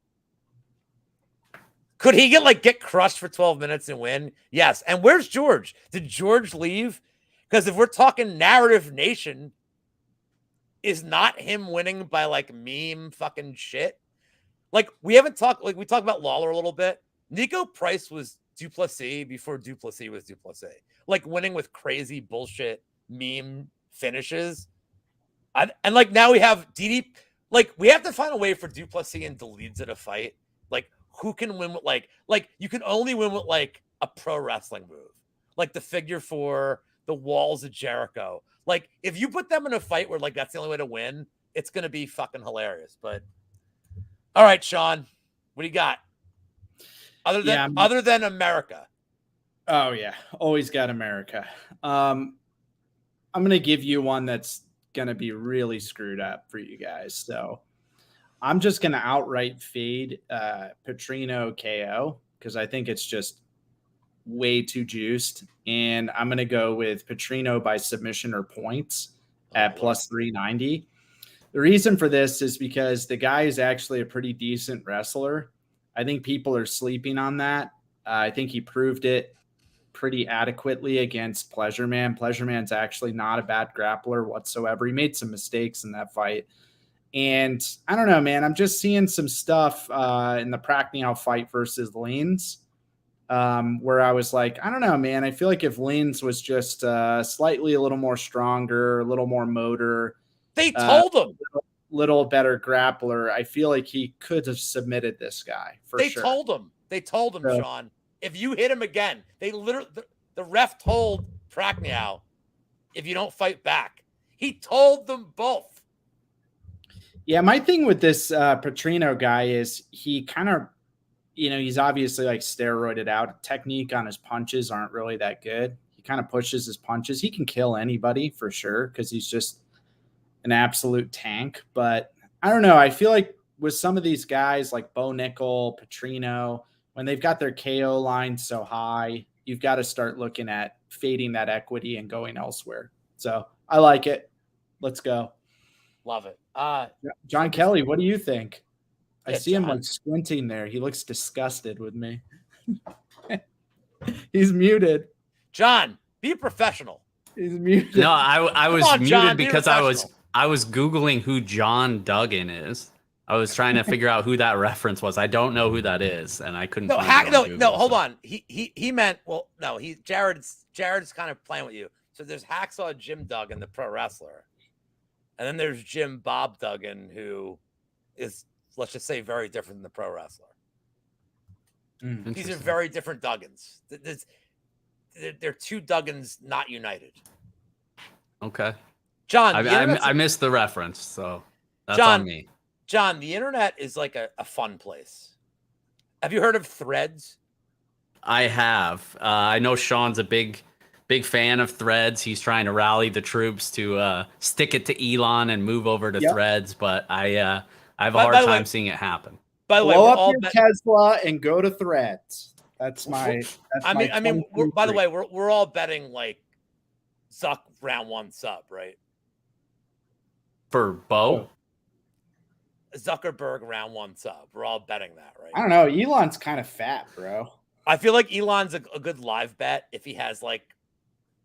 could he get crushed for 12 minutes and win? Yes. And where's George? Did George leave? Because if we're talking narrative nation, is not him winning by like meme fucking shit. Like, we haven't talked, like, we talked about Lawler a little bit. Nico Price was du Plessis before du Plessis was du Plessis. Like, winning with crazy bullshit meme finishes. And like, now we have DD. Like, we have to find a way for du Plessis and Deletes at a fight. Like, who can win with like you can only win with like a pro wrestling move, like the figure 4, the walls of Jericho. Like, if you put them in a fight where like that's the only way to win, it's gonna be fucking hilarious. But all right, Sean, what do you got? Other than America. Oh yeah, always got America. I'm gonna give you one that's gonna be really screwed up for you guys. So I'm just gonna outright fade Petrino KO because I think it's just way too juiced, and I'm gonna go with Petrino by submission or points at plus 390. The reason for this is because the guy is actually a pretty decent wrestler. I think people are sleeping on that. I think he proved it pretty adequately against Pleasure Man. Pleasure Man's actually not a bad grappler whatsoever. He made some mistakes in that fight. And I don't know, man. I'm just seeing some stuff in the Pacquiao fight versus Lins where I was like, I don't know, man. I feel like if Lins was just slightly a little more stronger, a little more motor. They told him. Little better grappler. I feel like he could have submitted this guy for sure. They told him, Sean, if you hit him again, the ref told Pacquiao, if you don't fight back. He told them both. Yeah, my thing with this Petrino guy is he kind of, he's obviously like steroided out. Technique on his punches aren't really that good. He kind of pushes his punches. He can kill anybody for sure because he's just an absolute tank. But I don't know. I feel like with some of these guys like Bo Nickel, Petrino, when they've got their KO line so high, you've got to start looking at fading that equity and going elsewhere. So I like it. Let's go. Love it. John Kelly, what do you think? I see John. him like squinting there. He looks disgusted with me. He's muted. John, be a professional. He's muted. No, I was muted John, because I was Googling who John Duggan is. I was trying to figure out who that reference was. I don't know who that is, and I couldn't. Hold on. He meant Jared's kind of playing with you. So there's Hacksaw Jim Duggan, the pro wrestler, and then there's Jim Bob Duggan, who is, let's just say, very different than the pro wrestler. These are very different Duggans. They're 2 Duggans not united. Okay. John, I missed the reference, so that's on me. John, the internet is like a fun place. Have you heard of Threads? I have. I know Sean's a big fan of Threads. He's trying to rally the troops to stick it to Elon and move over to Threads, but I have a hard time seeing it happen. By the way, blow up your Tesla and go to Threads. That's my. I mean, by the way, we're all betting like Zuck round 1 sub, right? For Bo? Zuckerberg round 1 sub. We're all betting that, right? I don't know. Elon's kind of fat, bro. I feel like Elon's a good live bet if he has like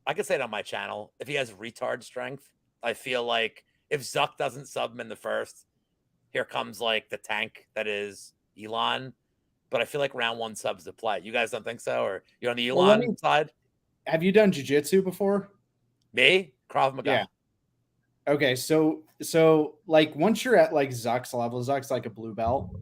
I could say it on my channel. If he has retard strength, I feel like if Zuck doesn't sub him in the first, here comes like the tank that is Elon. But I feel like round 1 subs the play. You guys don't think so? Or you're on the Elon side? Have you done jiu-jitsu before? Me? Krav Maga. Yeah. Okay, so like once you're at like Zuck's level, Zuck's like a blue belt,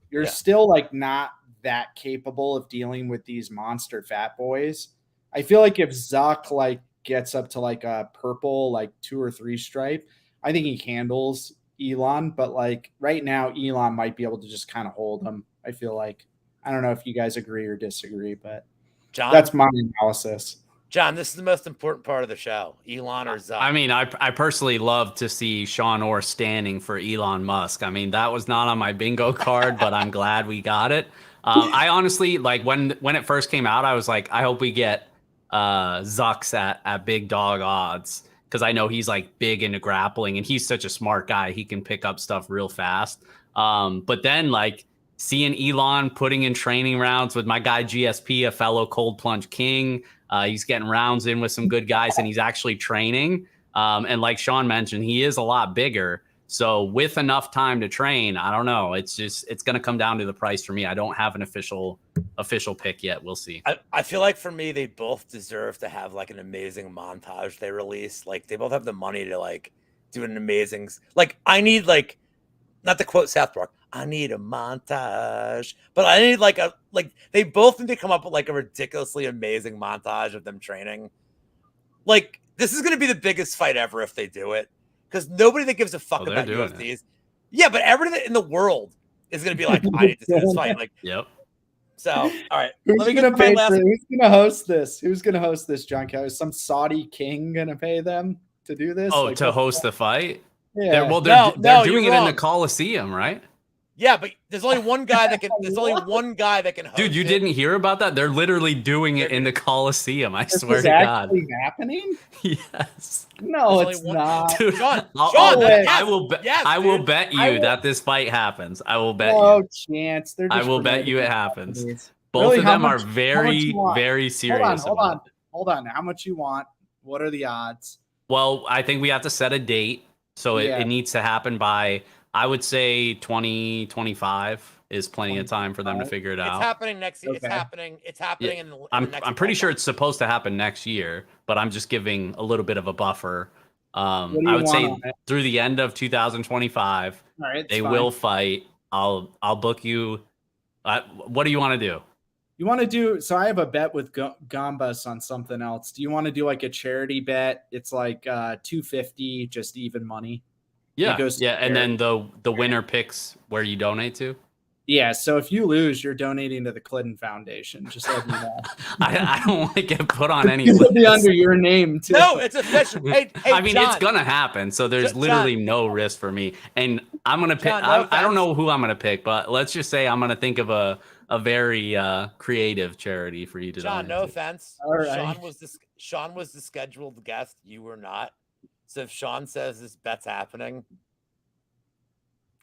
you're still like not that capable of dealing with these monster fat boys. I feel like if Zuck like gets up to like a purple, like 2 or 3 stripe, I think he handles Elon. But like right now, Elon might be able to just kind of hold him. I feel like. I don't know if you guys agree or disagree, but John, that's my analysis. John, this is the most important part of the show. Elon or Zuck? I mean, I personally love to see Shawn Orr standing for Elon Musk. I mean, that was not on my bingo card, but I'm glad we got it. I honestly, like, when it first came out, I was like, I hope we get Zucks at big dog odds, because I know he's like big into grappling and he's such a smart guy. He can pick up stuff real fast. But then like seeing Elon putting in training rounds with my guy GSP, a fellow cold plunge king. He's getting rounds in with some good guys, and he's actually training. And like Shawn mentioned, he is a lot bigger. So with enough time to train, I don't know. It's going to come down to the price for me. I don't have an official pick yet. We'll see. I feel like for me, they both deserve to have like an amazing montage they release. Like they both have the money to like do an amazing, like I need like, not to quote South Park, I need a montage, but I need like they both need to come up with like a ridiculously amazing montage of them training. Like this is going to be the biggest fight ever if they do it, because nobody that gives a fuck about UFCs. Yeah, but everything in the world is going to be like, I need to see this fight. Like, yep. So, all right. Who's going to host this? Who's going to host this, John Kelly? Is some Saudi king going to pay them to do this? Oh, like, to host the fight? Yeah. They're doing it in the Coliseum, right? Yeah, but there's only one guy that can. There's only one guy that can host. Dude, you didn't hear about that? They're literally doing it in the Coliseum. I swear to God. This is actually happening? Yes. No, it's not. Dude, Sean, I will bet you that this fight happens. I will bet you. No chance. I will bet you it happens. Both of them are very, very serious. Hold on. How much you want? What are the odds? Well, I think we have to set a date. So it needs to happen by, I would say 2025 is plenty of time for them to figure it out. It's happening next year. Okay. It's happening in the next I'm pretty sure it's supposed to happen next year, but I'm just giving a little bit of a buffer. I would say through the end of 2025, they will fight. I'll book you. What do you want to do? You want to do, so I have a bet with Gomes on something else. Do you want to do like a charity bet? It's like $250, just even money. Yeah, and then the winner picks where you donate to. Yeah, so if you lose, you're donating to the Clinton Foundation. Just let me know. I don't want to get put on any list. It'll be under your name too. No, it's official. Hey, I mean, John, it's gonna happen. So there's literally no risk for me, and I'm gonna pick. John, I don't know who I'm gonna pick, but let's just say I'm gonna think of a very creative charity for you to. John, no offense. All right. Shawn was the scheduled guest. You were not. So if Shawn says this bet's happening,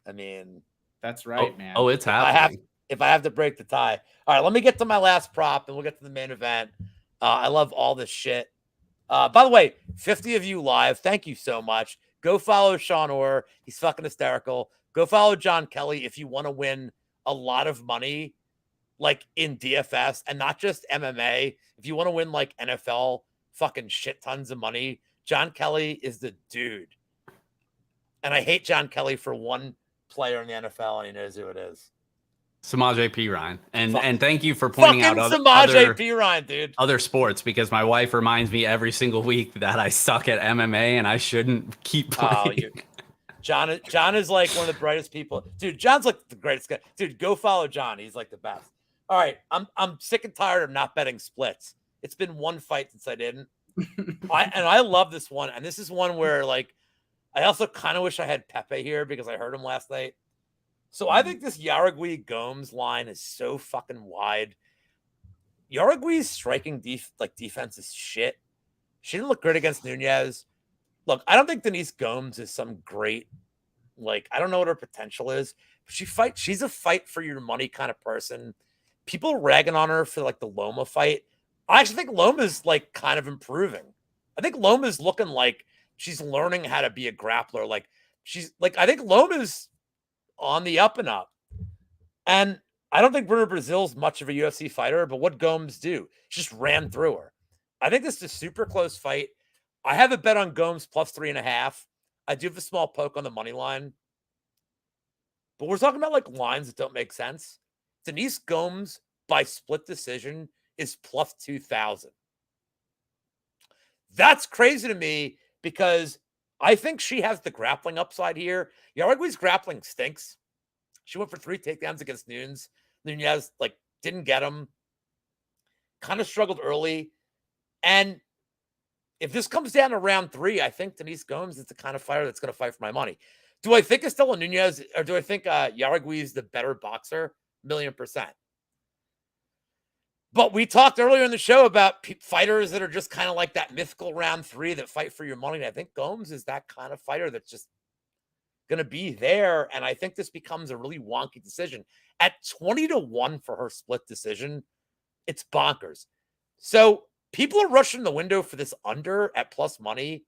I mean, that's right, man. Oh, it's happening. If I have to break the tie. All right, let me get to my last prop and we'll get to the main event. I love all this shit. By the way, 50 of you live. Thank you so much. Go follow Shawn Orr. He's fucking hysterical. Go follow John Kelly if you want to win a lot of money, like in DFS and not just MMA. If you want to win like NFL fucking shit tons of money, John Kelly is the dude. And I hate John Kelly for one player in the NFL, and he knows who it is. Samaje Perine. And thank you for pointing out Samaje Perine, dude. Other sports, because my wife reminds me every single week that I suck at MMA and I shouldn't keep playing. John is like one of the brightest people. Dude, John's like the greatest guy. Dude, go follow John. He's like the best. All right, I'm sick and tired of not betting splits. It's been one fight since I didn't. I love this one. And this is one where like I also kind of wish I had Pepe here because I heard him last night. So I think this Yaragui Gomes line is so fucking wide. Yaragui's striking defense is shit. She didn't look great against Nunez. Look, I don't think Denise Gomes is some great, like, I don't know what her potential is. But she's a fight for your money kind of person. People ragging on her for like the Loma fight. I actually think Loma's like kind of improving. I think Loma's looking like she's learning how to be a grappler. Like I think Loma's on the up and up. And I don't think Bruno Brazil's much of a UFC fighter, but what Gomes do? She just ran through her. I think this is a super close fight. I have a bet on Gomes plus 3.5. I do have a small poke on the money line. But we're talking about like lines that don't make sense. Denise Gomes by split decision is plus 2,000. That's crazy to me because I think she has the grappling upside here. Yaragwi's grappling stinks. She went for 3 takedowns against Nunez. Nunez didn't get him. Kind of struggled early. And if this comes down to round 3, I think Denise Gomes is the kind of fighter that's going to fight for my money. Do I think Estela Nunez, or do I think Yaragui is the better boxer? 1,000,000%. But we talked earlier in the show about fighters that are just kind of like that mythical round 3 that fight for your money. And I think Gomes is that kind of fighter that's just going to be there. And I think this becomes a really wonky decision. At 20-1 for her split decision, it's bonkers. So people are rushing the window for this under at plus money.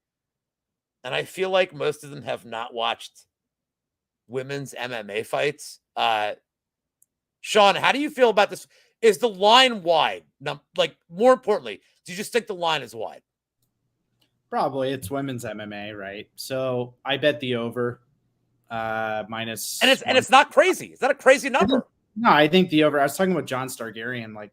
And I feel like most of them have not watched women's MMA fights. Shawn, how do you feel about this? Is the line wide? More importantly, do you just think the line is wide? Probably. It's women's MMA, right? So I bet the over minus. And it's not crazy. Is that a crazy number? No, I think the over. I was talking with John Stargarian, I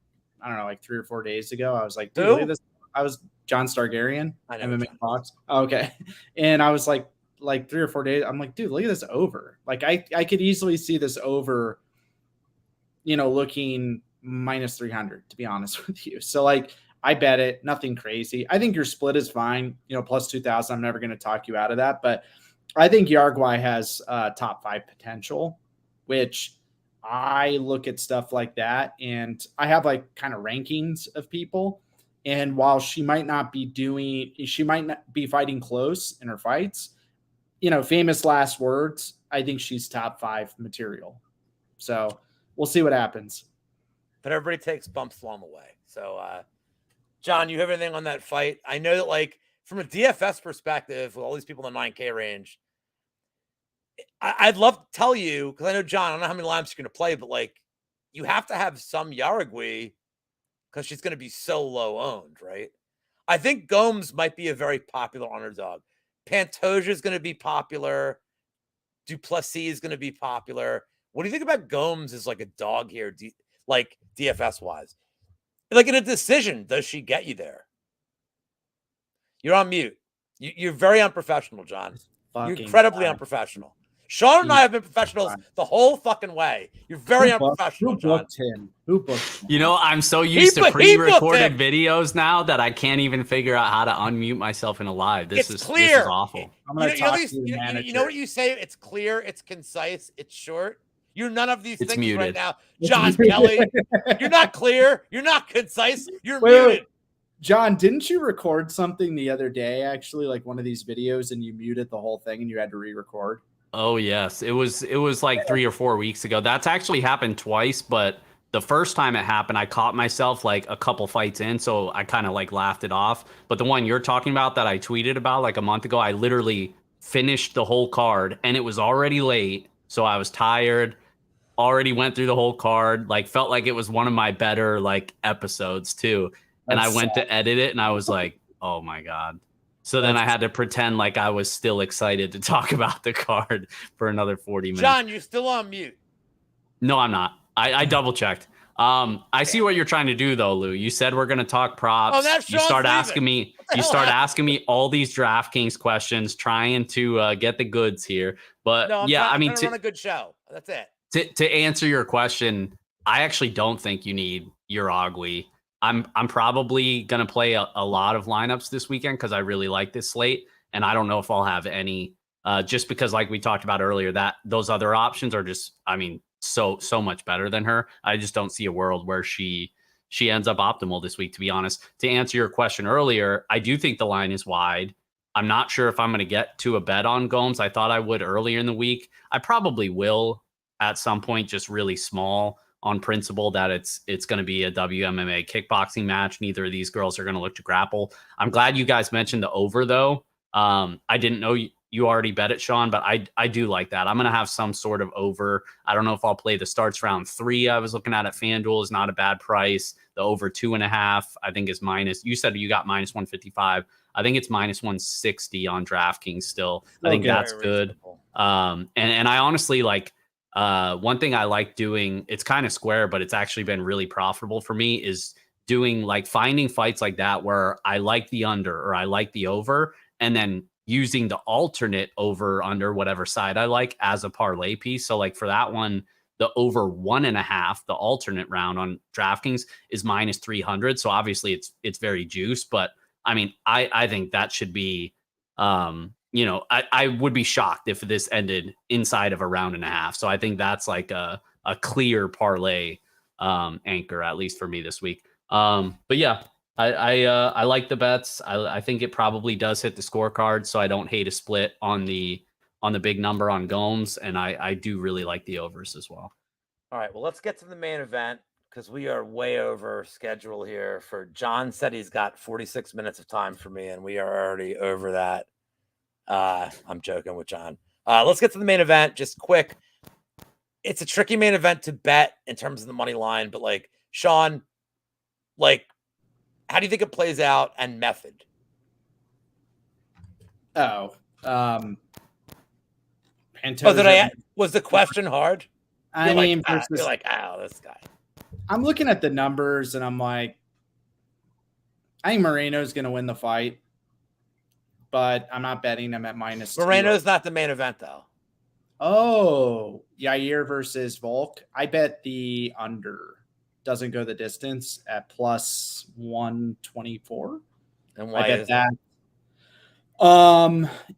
don't know, 3 or 4 days ago. I was like, dude, look at this. I was John Stargarian, MMA Fox. Okay. And I was like 3 or 4 days. I'm like, dude, look at this over. I could easily see this over, looking minus 300, to be honest with you. So I bet it, nothing crazy. I think your split is fine, plus 2,000. I'm never going to talk you out of that, but I think Yargwai has top 5 potential, which I look at stuff like that. And I have kind of rankings of people. And while she might not be fighting close in her fights, famous last words, I think she's top 5 material. So we'll see what happens. But everybody takes bumps along the way. So, John, you have anything on that fight? I know that from a DFS perspective, with all these people in the 9K range, I'd love to tell you, because I know, John, I don't know how many lines you're going to play, but you have to have some Yaragui because she's going to be so low owned, right? I think Gomes might be a very popular underdog. Pantoja is going to be popular. Duplessis is going to be popular. What do you think about Gomes as a dog here, DFS wise? In a decision, does she get you there? You're on mute. You're very unprofessional, John. You're incredibly unprofessional. Shawn and I have been professionals the whole fucking way. You're very unprofessional, John. Who booked him? I'm so used to pre-recorded videos now that I can't even figure out how to unmute myself in a live. This is awful. I'm going to talk to the manager. You know what you say? It's clear, it's concise, it's short. You're none of these things muted right now. John Kelly, you're not clear. You're not concise. You're muted. John, didn't you record something the other day, actually, one of these videos, and you muted the whole thing and you had to re-record? Oh, yes. It was 3 or 4 weeks ago. That's actually happened twice, but the first time it happened, I caught myself a couple fights in, so I kind of laughed it off. But the one you're talking about that I tweeted about a month ago, I literally finished the whole card, and it was already late, so I was tired. Already went through the whole card, felt like it was one of my better episodes too. And I went to edit it and I was like, oh my God. So then I had to pretend like I was still excited to talk about the card for another 40 minutes. John, you're still on mute. No, I'm not. I double checked. I see what you're trying to do though, Lou. You said we're going to talk props. Oh, that's you start asking me all these DraftKings questions, trying to get the goods here. But no, I'm trying to run a good show. That's it. To answer your question, I actually don't think you need Yaragui. I'm probably going to play a lot of lineups this weekend because I really like this slate, and I don't know if I'll have any just because, like we talked about earlier, that those other options are just, so much better than her. I just don't see a world where she ends up optimal this week, to be honest. To answer your question earlier, I do think the line is wide. I'm not sure if I'm going to get to a bet on Gomes. I thought I would earlier in the week. I probably will at some point, just really small. on principle that it's going to be a WMMA kickboxing match. Neither of these girls are going to look to grapple. I'm glad you guys mentioned the over though. I didn't know you already bet it, Shawn, but I do like that. I'm going to have some sort of over. I don't know if I'll play the starts round 3. I was looking at FanDuel is not a bad price. The over 2.5, I think is minus. You said you got minus 155. I think it's minus 160 on DraftKings still. I think that's good. And I honestly like, one thing I like doing, it's kind of square, but it's actually been really profitable for me, is doing like finding fights like that where I like the under or I like the over, and then using the alternate over under whatever side I like as a parlay piece. So like for that one, the over 1.5, the alternate round on DraftKings is minus 300. So obviously it's very juice, but I mean, I think that should be, I would be shocked if this ended inside of a round and a half. So I think that's like a clear parlay anchor, at least for me this week. But yeah, I like the bets. I think it probably does hit the scorecard, so I don't hate a split on the big number on Gomes, and I do really like the overs as well. All right, well, let's get to the main event because we are way over schedule here. For John said he's got 46 minutes of time for me, and we are already over that. I'm joking with John. Let's get to the main event just quick. It's a tricky main event to bet in terms of the money line, but like Shawn, like, how do you think it plays out and method? Was the question hard? I mean, you're like, oh, this guy. I'm looking at the numbers and I'm like, I think Moreno's going to win the fight, but I'm not betting him at minus. Moreno's not the main event though. Oh, Yair versus Volk. I bet the under doesn't go the distance at plus 124. And why I bet is that?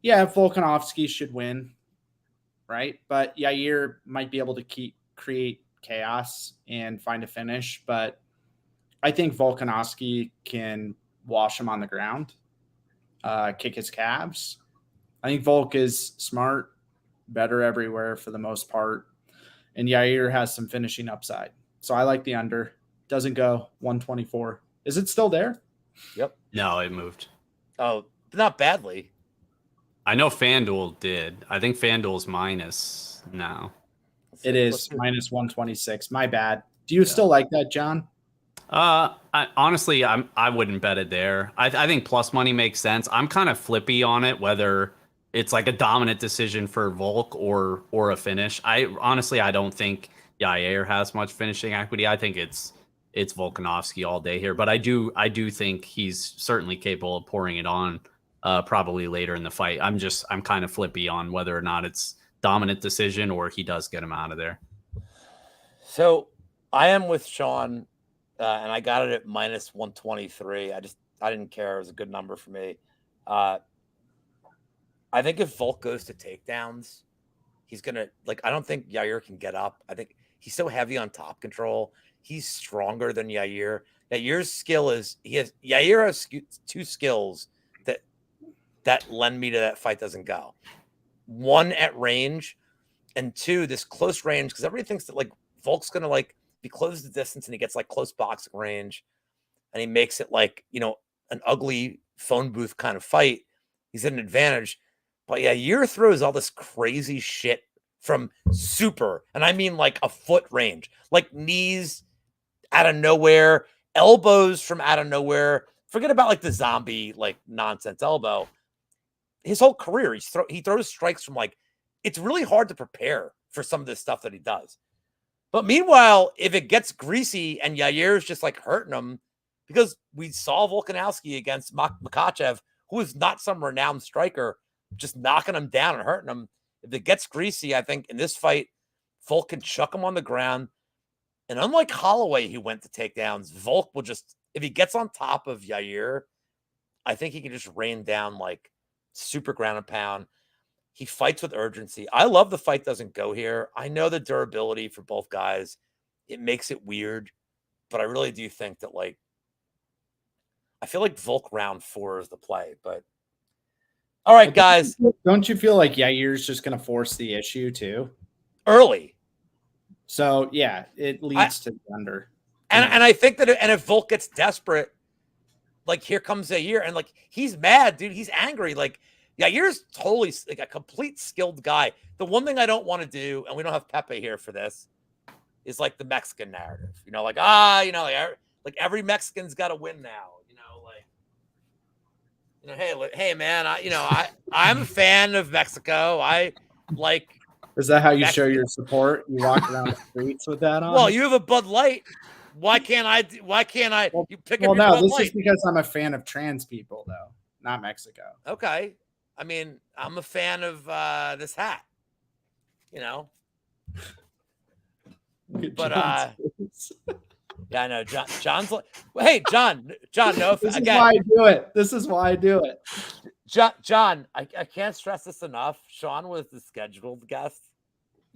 Yeah, Volkanovski should win, right? But Yair might be able to create chaos and find a finish, but I think Volkanovski can wash him on the ground, kick his calves. I think Volk is smart, better everywhere for the most part, and Yair has some finishing upside. So I like the under. Doesn't go 124. Is it still there? Yep. No, it moved. Oh, not badly. I know FanDuel did. I think FanDuel's minus now. It is minus 126. My bad. Do you still like that, John? Honestly, I wouldn't bet it there. I think plus money makes sense. I'm kind of flippy on it, whether it's like a dominant decision for Volk or a finish. I don't think Yair has much finishing equity. I think it's Volkanovski all day here, but I do think he's certainly capable of pouring it on probably later in the fight. I'm kind of flippy on whether or not it's dominant decision or he does get him out of there. So I am with Shawn, and I got it at minus 123. I didn't care. It was a good number for me. I think if Volk goes to takedowns, he's going to, like, I don't think Yair can get up. I think he's so heavy on top control. He's stronger than Yair. Yair's skill is, Yair has 2 skills that lend me to that fight doesn't go. 1 at range, and 2, this close range, because everybody thinks that like Volk's going to like be close to distance and he gets like close boxing range and he makes it like, an ugly phone booth kind of fight. He's at an advantage. But yeah, Yair throws all this crazy shit from super, and I mean like a foot range, like knees out of nowhere, elbows from out of nowhere. Forget about like the zombie, like nonsense elbow. His whole career, he throws strikes from like, it's really hard to prepare for some of this stuff that he does. But meanwhile, if it gets greasy and Yair's just like hurting him, because we saw Volkanovski against Makhachev, who is not some renowned striker, just knocking him down and hurting him. If it gets greasy, I think in this fight, Volk can chuck him on the ground. And unlike Holloway, who went to takedowns, Volk will just, if he gets on top of Yair, I think he can just rain down like super ground and pound. He fights with urgency. I love the fight doesn't go here. I know the durability for both guys. It makes it weird, but I really do think that like, I feel like Volk round 4 is the play, but all right, guys. Don't you feel like Yair's just going to force the issue too? Early. So yeah, it leads to Thunder. And I think that and if Volk gets desperate, like here comes Yair, and like he's mad, dude. He's angry. Like Yair's totally like a complete skilled guy. The one thing I don't want to do, and we don't have Pepe here for this, is like the Mexican narrative. Like every Mexican's got to win now. Hey man, I'm a fan of Mexico. I like. Is that how you show your support? You walk around the streets with that on? Well, you have a Bud Light. Why can't I? You pick up your no, Bud this Light. is because I'm a fan of trans people, though, not Mexico. Okay. I mean, I'm a fan of this hat. But yeah, I know. John's like, hey, John, no. This is why I do it. This is why I do it. John, I can't stress this enough. Shawn was the scheduled guest.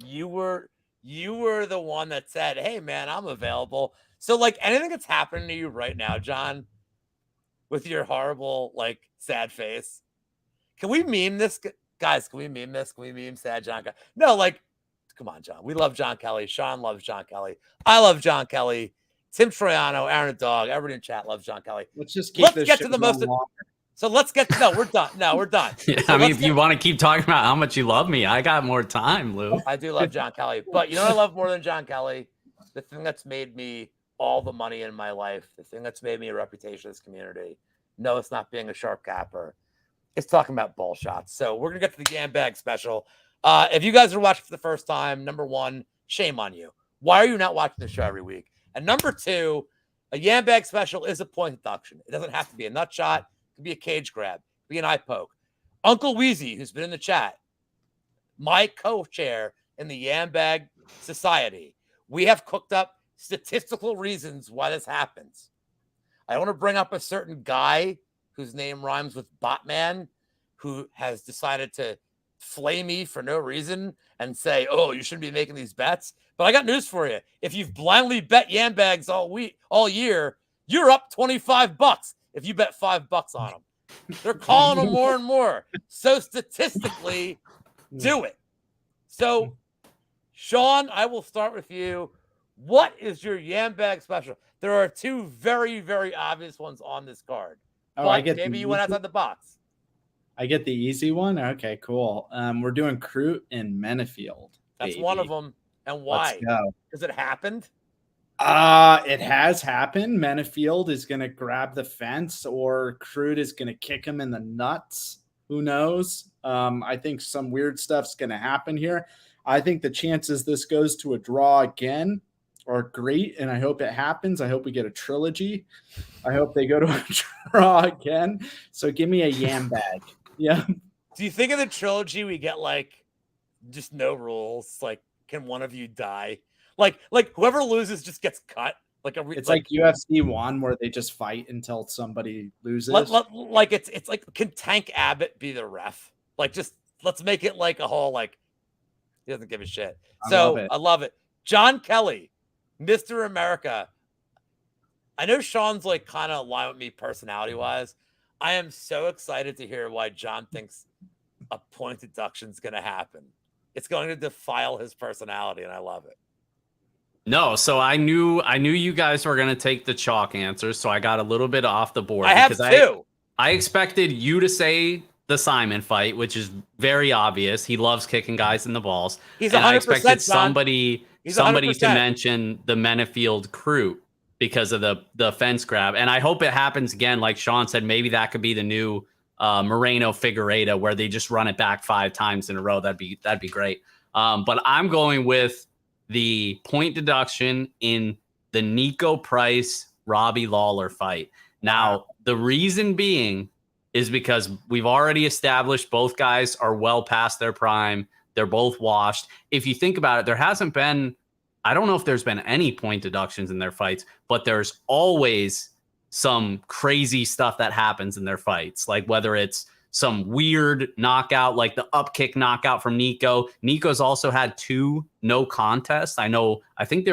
You were the one that said, "Hey, man, I'm available." So, like, anything that's happening to you right now, John, with your horrible, like, sad face, can we meme this, guys? Can we meme this? Can we meme sad John? No, like, come on, John. We love John Kelly. Shawn loves John Kelly. I love John Kelly. Tim Troiano, Aaron the Dog, everybody in chat loves John Kelly. Let's just keep this get to the most. So let's get. No, we're done. No, we're done. Yeah, so if you want to keep talking about how much you love me, I got more time, Lou. I do love John Kelly, but you know what I love more than John Kelly? The thing that's made me all the money in my life, the thing that's made me a reputation in this community. No, it's not being a sharp capper. It's talking about ball shots. So we're gonna get to the Yambag special. If you guys are watching for the first time, number one, shame on you. Why are you not watching the show every week? And number two, a Yambag special is a point deduction. It doesn't have to be a nut shot. It could be a cage grab. It could be an eye poke. Uncle Wheezy, who's been in the chat, my co-chair in the Yambag Society, we have cooked up statistical reasons why this happens. I want to bring up a certain guy whose name rhymes with Botman, who has decided to flame me for no reason and say, "Oh, you shouldn't be making these bets." But I got news for you. If you've blindly bet Yambags all year, you're up $25 if you bet $5 on them. They're calling them more and more. So statistically, do it. So, Shawn, I will start with you. What is your Yambag special? There are two very, very obvious ones on this card. Oh, but maybe you went outside the box. I get the easy one. Okay, cool. We're doing Crute and Menefield. That's one of them. And why? Because it happened? It has happened. Menefield is going to grab the fence, or Crute is going to kick him in the nuts. Who knows? I think some weird stuff's going to happen here. I think the chances this goes to a draw again are great, and I hope it happens. I hope we get a trilogy. I hope they go to a draw again. So give me a Yambag. Yeah. Do you think in the trilogy we get like just no rules? Like, can one of you die? Like whoever loses just gets cut. It's like UFC 1 where they just fight until somebody loses. Like it's like, can Tank Abbott be the ref? Like, just let's make it like a whole, like, he doesn't give a shit. I love it. John Kelly, Mr. America. I know Shawn's like kind of aligned with me personality wise. I am so excited to hear why John thinks a point deduction is going to happen. It's going to defile his personality, and I love it. No, so I knew you guys were gonna take the chalk answers, so I got a little bit off the board. I have two. I expected you to say the Simon fight, which is very obvious. He loves kicking guys in the balls. He's 100%. I expected somebody to 100%. mention the Menefield Crute because of the fence grab, and I hope it happens again. Like Shawn said, maybe that could be the new Moreno Figueiredo, where they just run it back 5 times in a row. That'd be great. But I'm going with the point deduction in the Nico Price Robbie Lawler fight. Now, the reason being is because we've already established both guys are well past their prime. They're both washed. If you think about it, there hasn't been, I don't know if there's been any point deductions in their fights, but there's always some crazy stuff that happens in their fights. Like whether it's some weird knockout, like the up kick knockout from Nico. Nico's also had 2 no contests. I think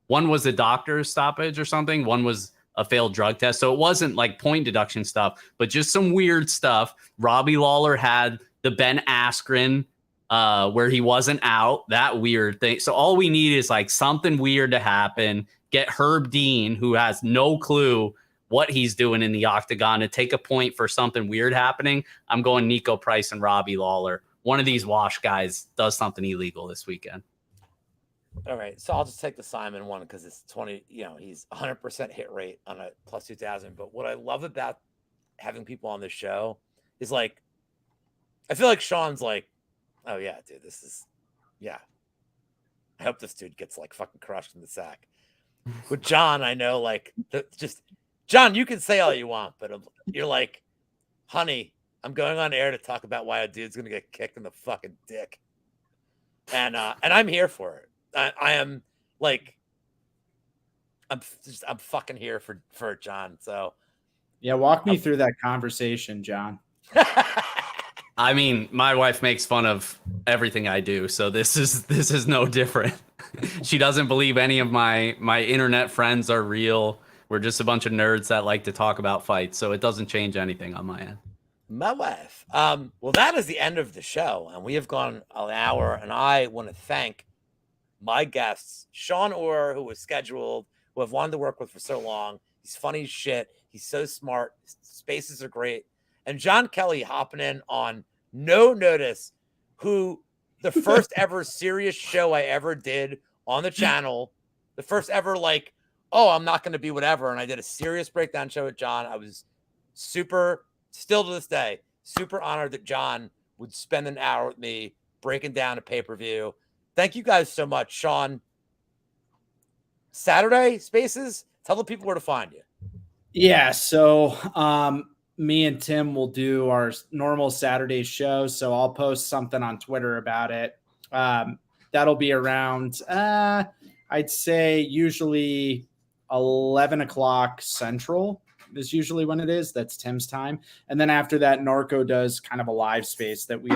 one was a doctor's stoppage or something. One was a failed drug test. So it wasn't like point deduction stuff, but just some weird stuff. Robbie Lawler had the Ben Askren where he wasn't out, that weird thing. So all we need is like something weird to happen. Get Herb Dean, who has no clue what he's doing in the octagon, to take a point for something weird happening. I'm going Nico Price and Robbie Lawler. One of these wash guys does something illegal this weekend. All right, so I'll just take the Simon one because it's 20. He's 100% hit rate on a plus 2,000. But what I love about having people on this show is like, I feel like Sean's like, oh yeah, dude, this is, yeah. I hope this dude gets like fucking crushed in the sack. With John, I know like just John, you can say all you want, but you're like, honey, I'm going on air to talk about why a dude's gonna get kicked in the fucking dick, and I'm here for it. I am like, I'm fucking here for John. So yeah, walk me through that conversation, John. I mean, my wife makes fun of everything I do, so this is no different. She doesn't believe any of my internet friends are real. We're just a bunch of nerds that like to talk about fights, so it doesn't change anything on my end. My wife. Well, that is the end of the show, and we have gone an hour, and I want to thank my guests, Shawn Orr, who was scheduled, who I've wanted to work with for so long. He's funny as shit. He's so smart. His spaces are great. And John Kelly hopping in on no notice, who the first ever serious show I ever did on the channel, the first ever like, oh, I'm not going to be whatever. And I did a serious breakdown show with John. I was super, still to this day, super honored that John would spend an hour with me breaking down a pay-per-view. Thank you guys so much, Shawn. Saturday spaces, tell the people where to find you. Yeah, so me and Tim will do our normal Saturday show, so I'll post something on Twitter about it. That'll be around, I'd say usually 11 o'clock Central is usually when it is. That's Tim's time. And then after that, Narco does kind of a live space that we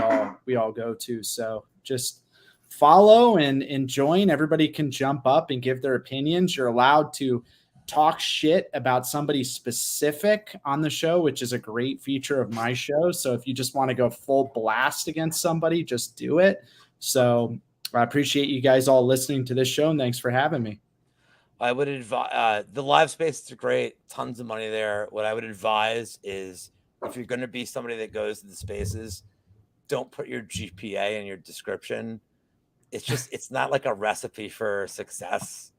all go to. So just follow and join. Everybody can jump up and give their opinions. You're allowed to talk shit about somebody specific on the show, which is a great feature of my show. So if you just want to go full blast against somebody, just do it. So I appreciate you guys all listening to this show, and thanks for having me. I would advise the live spaces are great, tons of money there. What I would advise is if you're going to be somebody that goes to the spaces, don't put your GPA in your description. It's not like a recipe for success.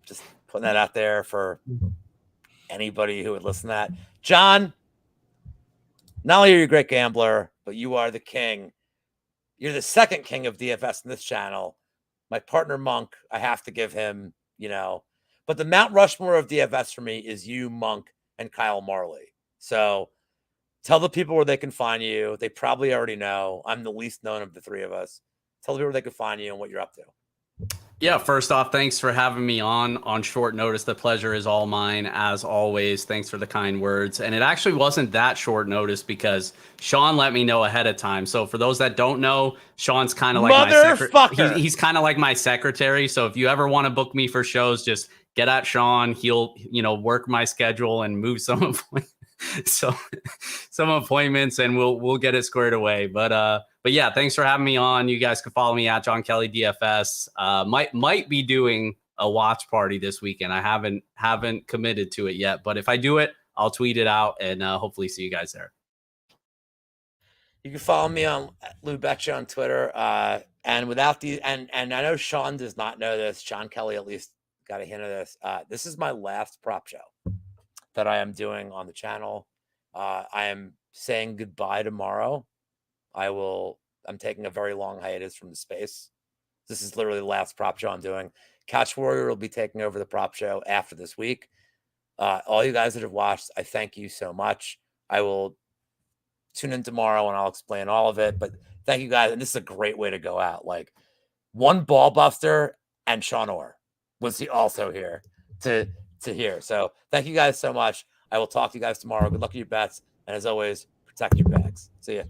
Just putting that out there for anybody who would listen to that. John, not only are you a great gambler, but you are the king. You're the second king of DFS in this channel. My partner Monk, I have to give him, but the Mount Rushmore of DFS for me is you, Monk, and Kyle Marley. So tell the people where they can find you. They probably already know. I'm the least known of the three of us. Tell the people where they can find you and what you're up to. Yeah, first off, thanks for having me on short notice. The pleasure is all mine, as always. Thanks for the kind words. And it actually wasn't that short notice because Shawn let me know ahead of time. So for those that don't know, Shawn's kind of like my secretary. He's kind of like my secretary. So if you ever want to book me for shows, just get at Shawn. He'll, work my schedule and move some appointments, and we'll get it squared away. But yeah, thanks for having me on. You guys can follow me at John Kelly DFS. Might be doing a watch party this weekend. I haven't committed to it yet, but if I do it, I'll tweet it out and hopefully see you guys there. You can follow me on Lou Betya on Twitter. And without the and I know Shawn does not know this. John Kelly at least got a hint of this. This is my last prop show that I am doing on the channel. I am saying goodbye tomorrow. I'm taking a very long hiatus from the space. This is literally the last prop show I'm doing. Couch Warrior will be taking over the prop show after this week. All you guys that have watched, I thank you so much. I will tune in tomorrow and I'll explain all of it. But thank you guys. And this is a great way to go out. Like one ball buster and Shawn Orr was he also here to hear. So thank you guys so much. I will talk to you guys tomorrow. Good luck with your bets. And as always, protect your bags. See ya.